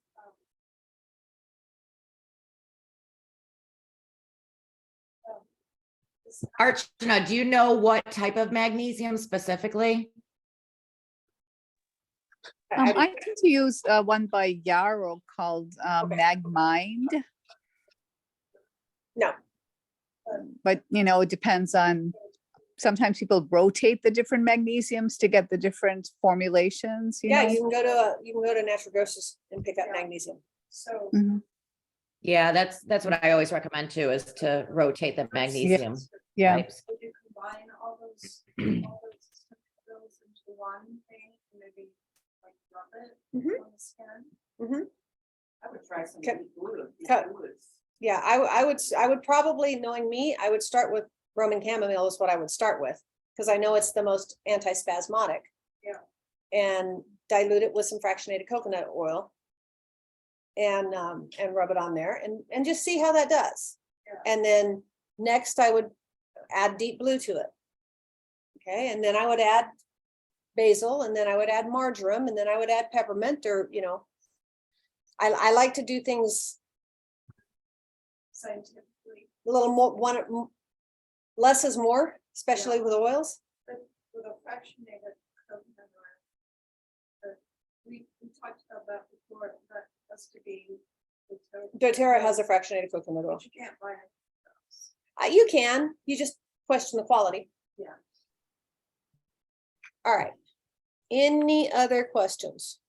Archana, do you know what type of magnesium specifically? I tend to use one by Yarrow called MagMind. No. But it depends on, sometimes people rotate the different magnesiums to get the different formulations, Yeah, you can go to Natural Grocers and pick up magnesium. so. Mhm. Yeah, that's what I always recommend too, is to rotate the magnesium Yeah. types. Would you combine all those pills into one thing, and maybe like rub it Mhm. on the skin? I would try some Cut- deep blue. Deep cut- blue is- Yeah, I would probably, knowing me, I would start with Roman chamomile is what I would start with, because I know it's the most antispasmodic. Yeah. And dilute it with some fractionated coconut oil. And rub it on there and just see how that does. Yeah. And then next I would add deep blue to it. Okay, and then I would add basil, and then I would add marjoram, and then I would add peppermint, or I like to do things Scientifically, a little more, less is more, especially with oils. but with a fractionated coconut oil. But we talked about that before, that has to be. doTERRA has a fractionated coconut oil. But you can't buy it. You can, you just question the quality. Yeah. All right. Any other questions?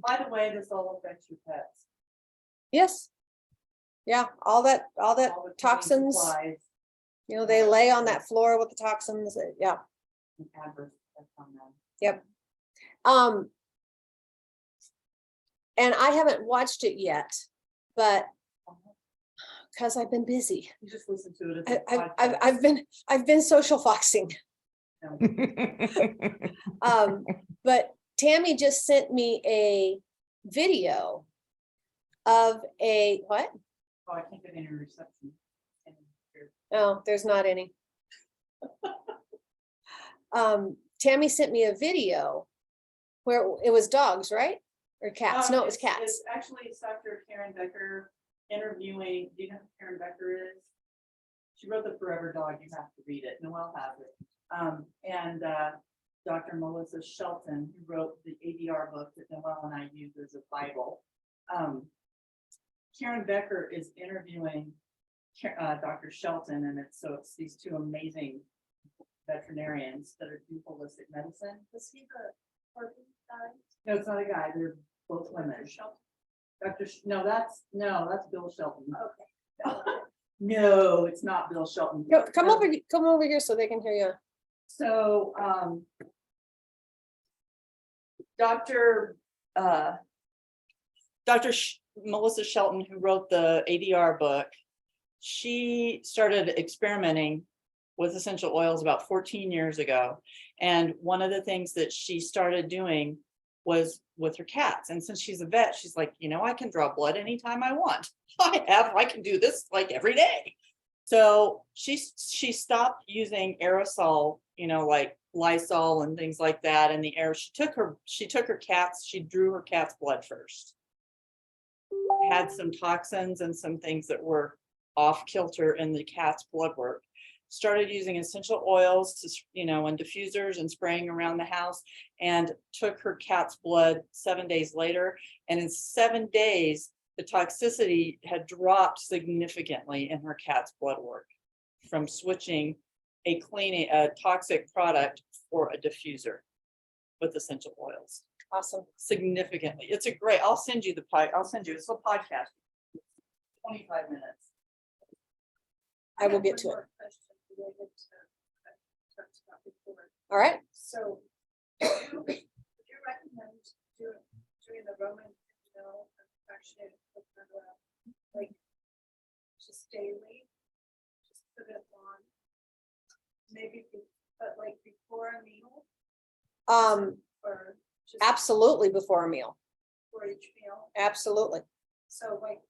By the way, this all affects your pets. Yes. Yeah, all that All the cleaning toxins, supplies. You know, they lay on that floor with the toxins. Yeah. Adverse effect on them. Yep. And I haven't watched it yet, but because I've been busy. You just listen to it. It's a I've been social foxing. But Tammy just sent me a video of what? Oh, I can't get any reception. Oh, there's not any. Tammy sent me a video where it was dogs, right? Or cats? No, it was cats. Actually, it's Dr. Karen Becker interviewing, do you know who Karen Becker is? She wrote The Forever Dog, you have to read it, Noelle has it. And Dr. Melissa Shelton, who wrote the ADR book that Noelle and I use as a Bible. Karen Becker is interviewing Dr. Shelton, and it's these two amazing veterinarians that do holistic medicine. Was he the Corbin guy? No, it's not a guy, they're both women. No, that's Bill Shelton. Okay. No, it's not Bill Shelton. Come over here so they can hear you. So, Melissa Shelton, who wrote the ADR book, she started experimenting with essential oils about 14 years ago. And one of the things that she started doing was with her cats. And since she's a vet, she's like, I can draw blood anytime I want. I can do this like every day. So she stopped using aerosol, like Lysol and things like that in the air. She took her cats, she drew her cat's blood first. Had some toxins and some things that were off kilter in the cat's blood work. Started using essential oils to, and diffusers and spraying around the house, and took her cat's blood 7 days later. And in 7 days, the toxicity had dropped significantly in her cat's blood work from switching a toxic product for a diffuser with essential oils. Awesome. Significantly. It's a great, it's a podcast. 25 minutes. I will get to it. Related to what I talked about before. All right. So would you recommend doing the Roman fractionated coconut oil, like just daily, just put it on, maybe, but like before a meal? Or just Absolutely before a meal. before each meal? Absolutely. So like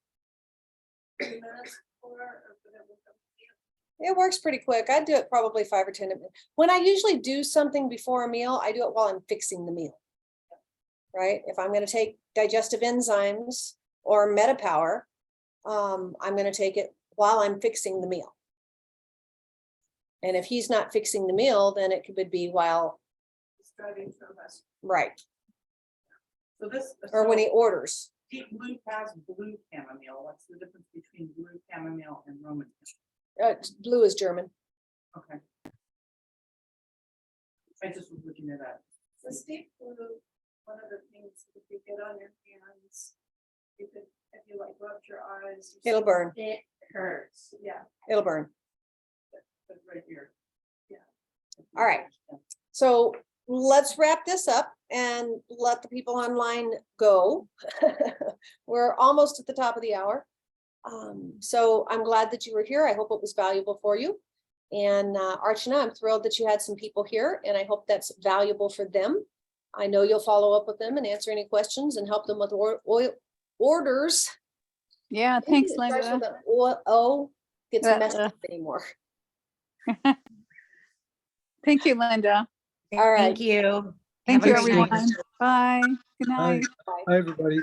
2 minutes before, or put it with the meal? It works pretty quick. I do it probably 5 or 10 minutes. When I usually do something before a meal, I do it while I'm fixing the meal. Right? If I'm going to take digestive enzymes or MetaPower, I'm going to take it while I'm fixing the meal. And if he's not fixing the meal, then it could be while, Just driving to a restaurant. right, So this. or when he orders. Deep Blue has blue chamomile. What's the difference between blue chamomile and Roman? Blue is German. Okay. I just was looking at that. The steep blue, one of the things, if you get on your hands, you could, if you like rubbed your eyes. or It'll something, burn. It hurts, yeah. It'll burn. But right here. Yeah. All right. So let's wrap this up and let the people online go. We're almost at the top of the hour. So I'm glad that you were here. I hope it was valuable for you. And Archana, I'm thrilled that you had some people here, and I hope that's valuable for them. I know you'll follow up with them and answer any questions and help them with orders. Yeah, thanks, It starts Lynda. with an O, gets messed up anymore. Thank you, Lynda. All right. Thank you. Thank Have a you, great night. everyone. Bye. Good night. Hi, everybody.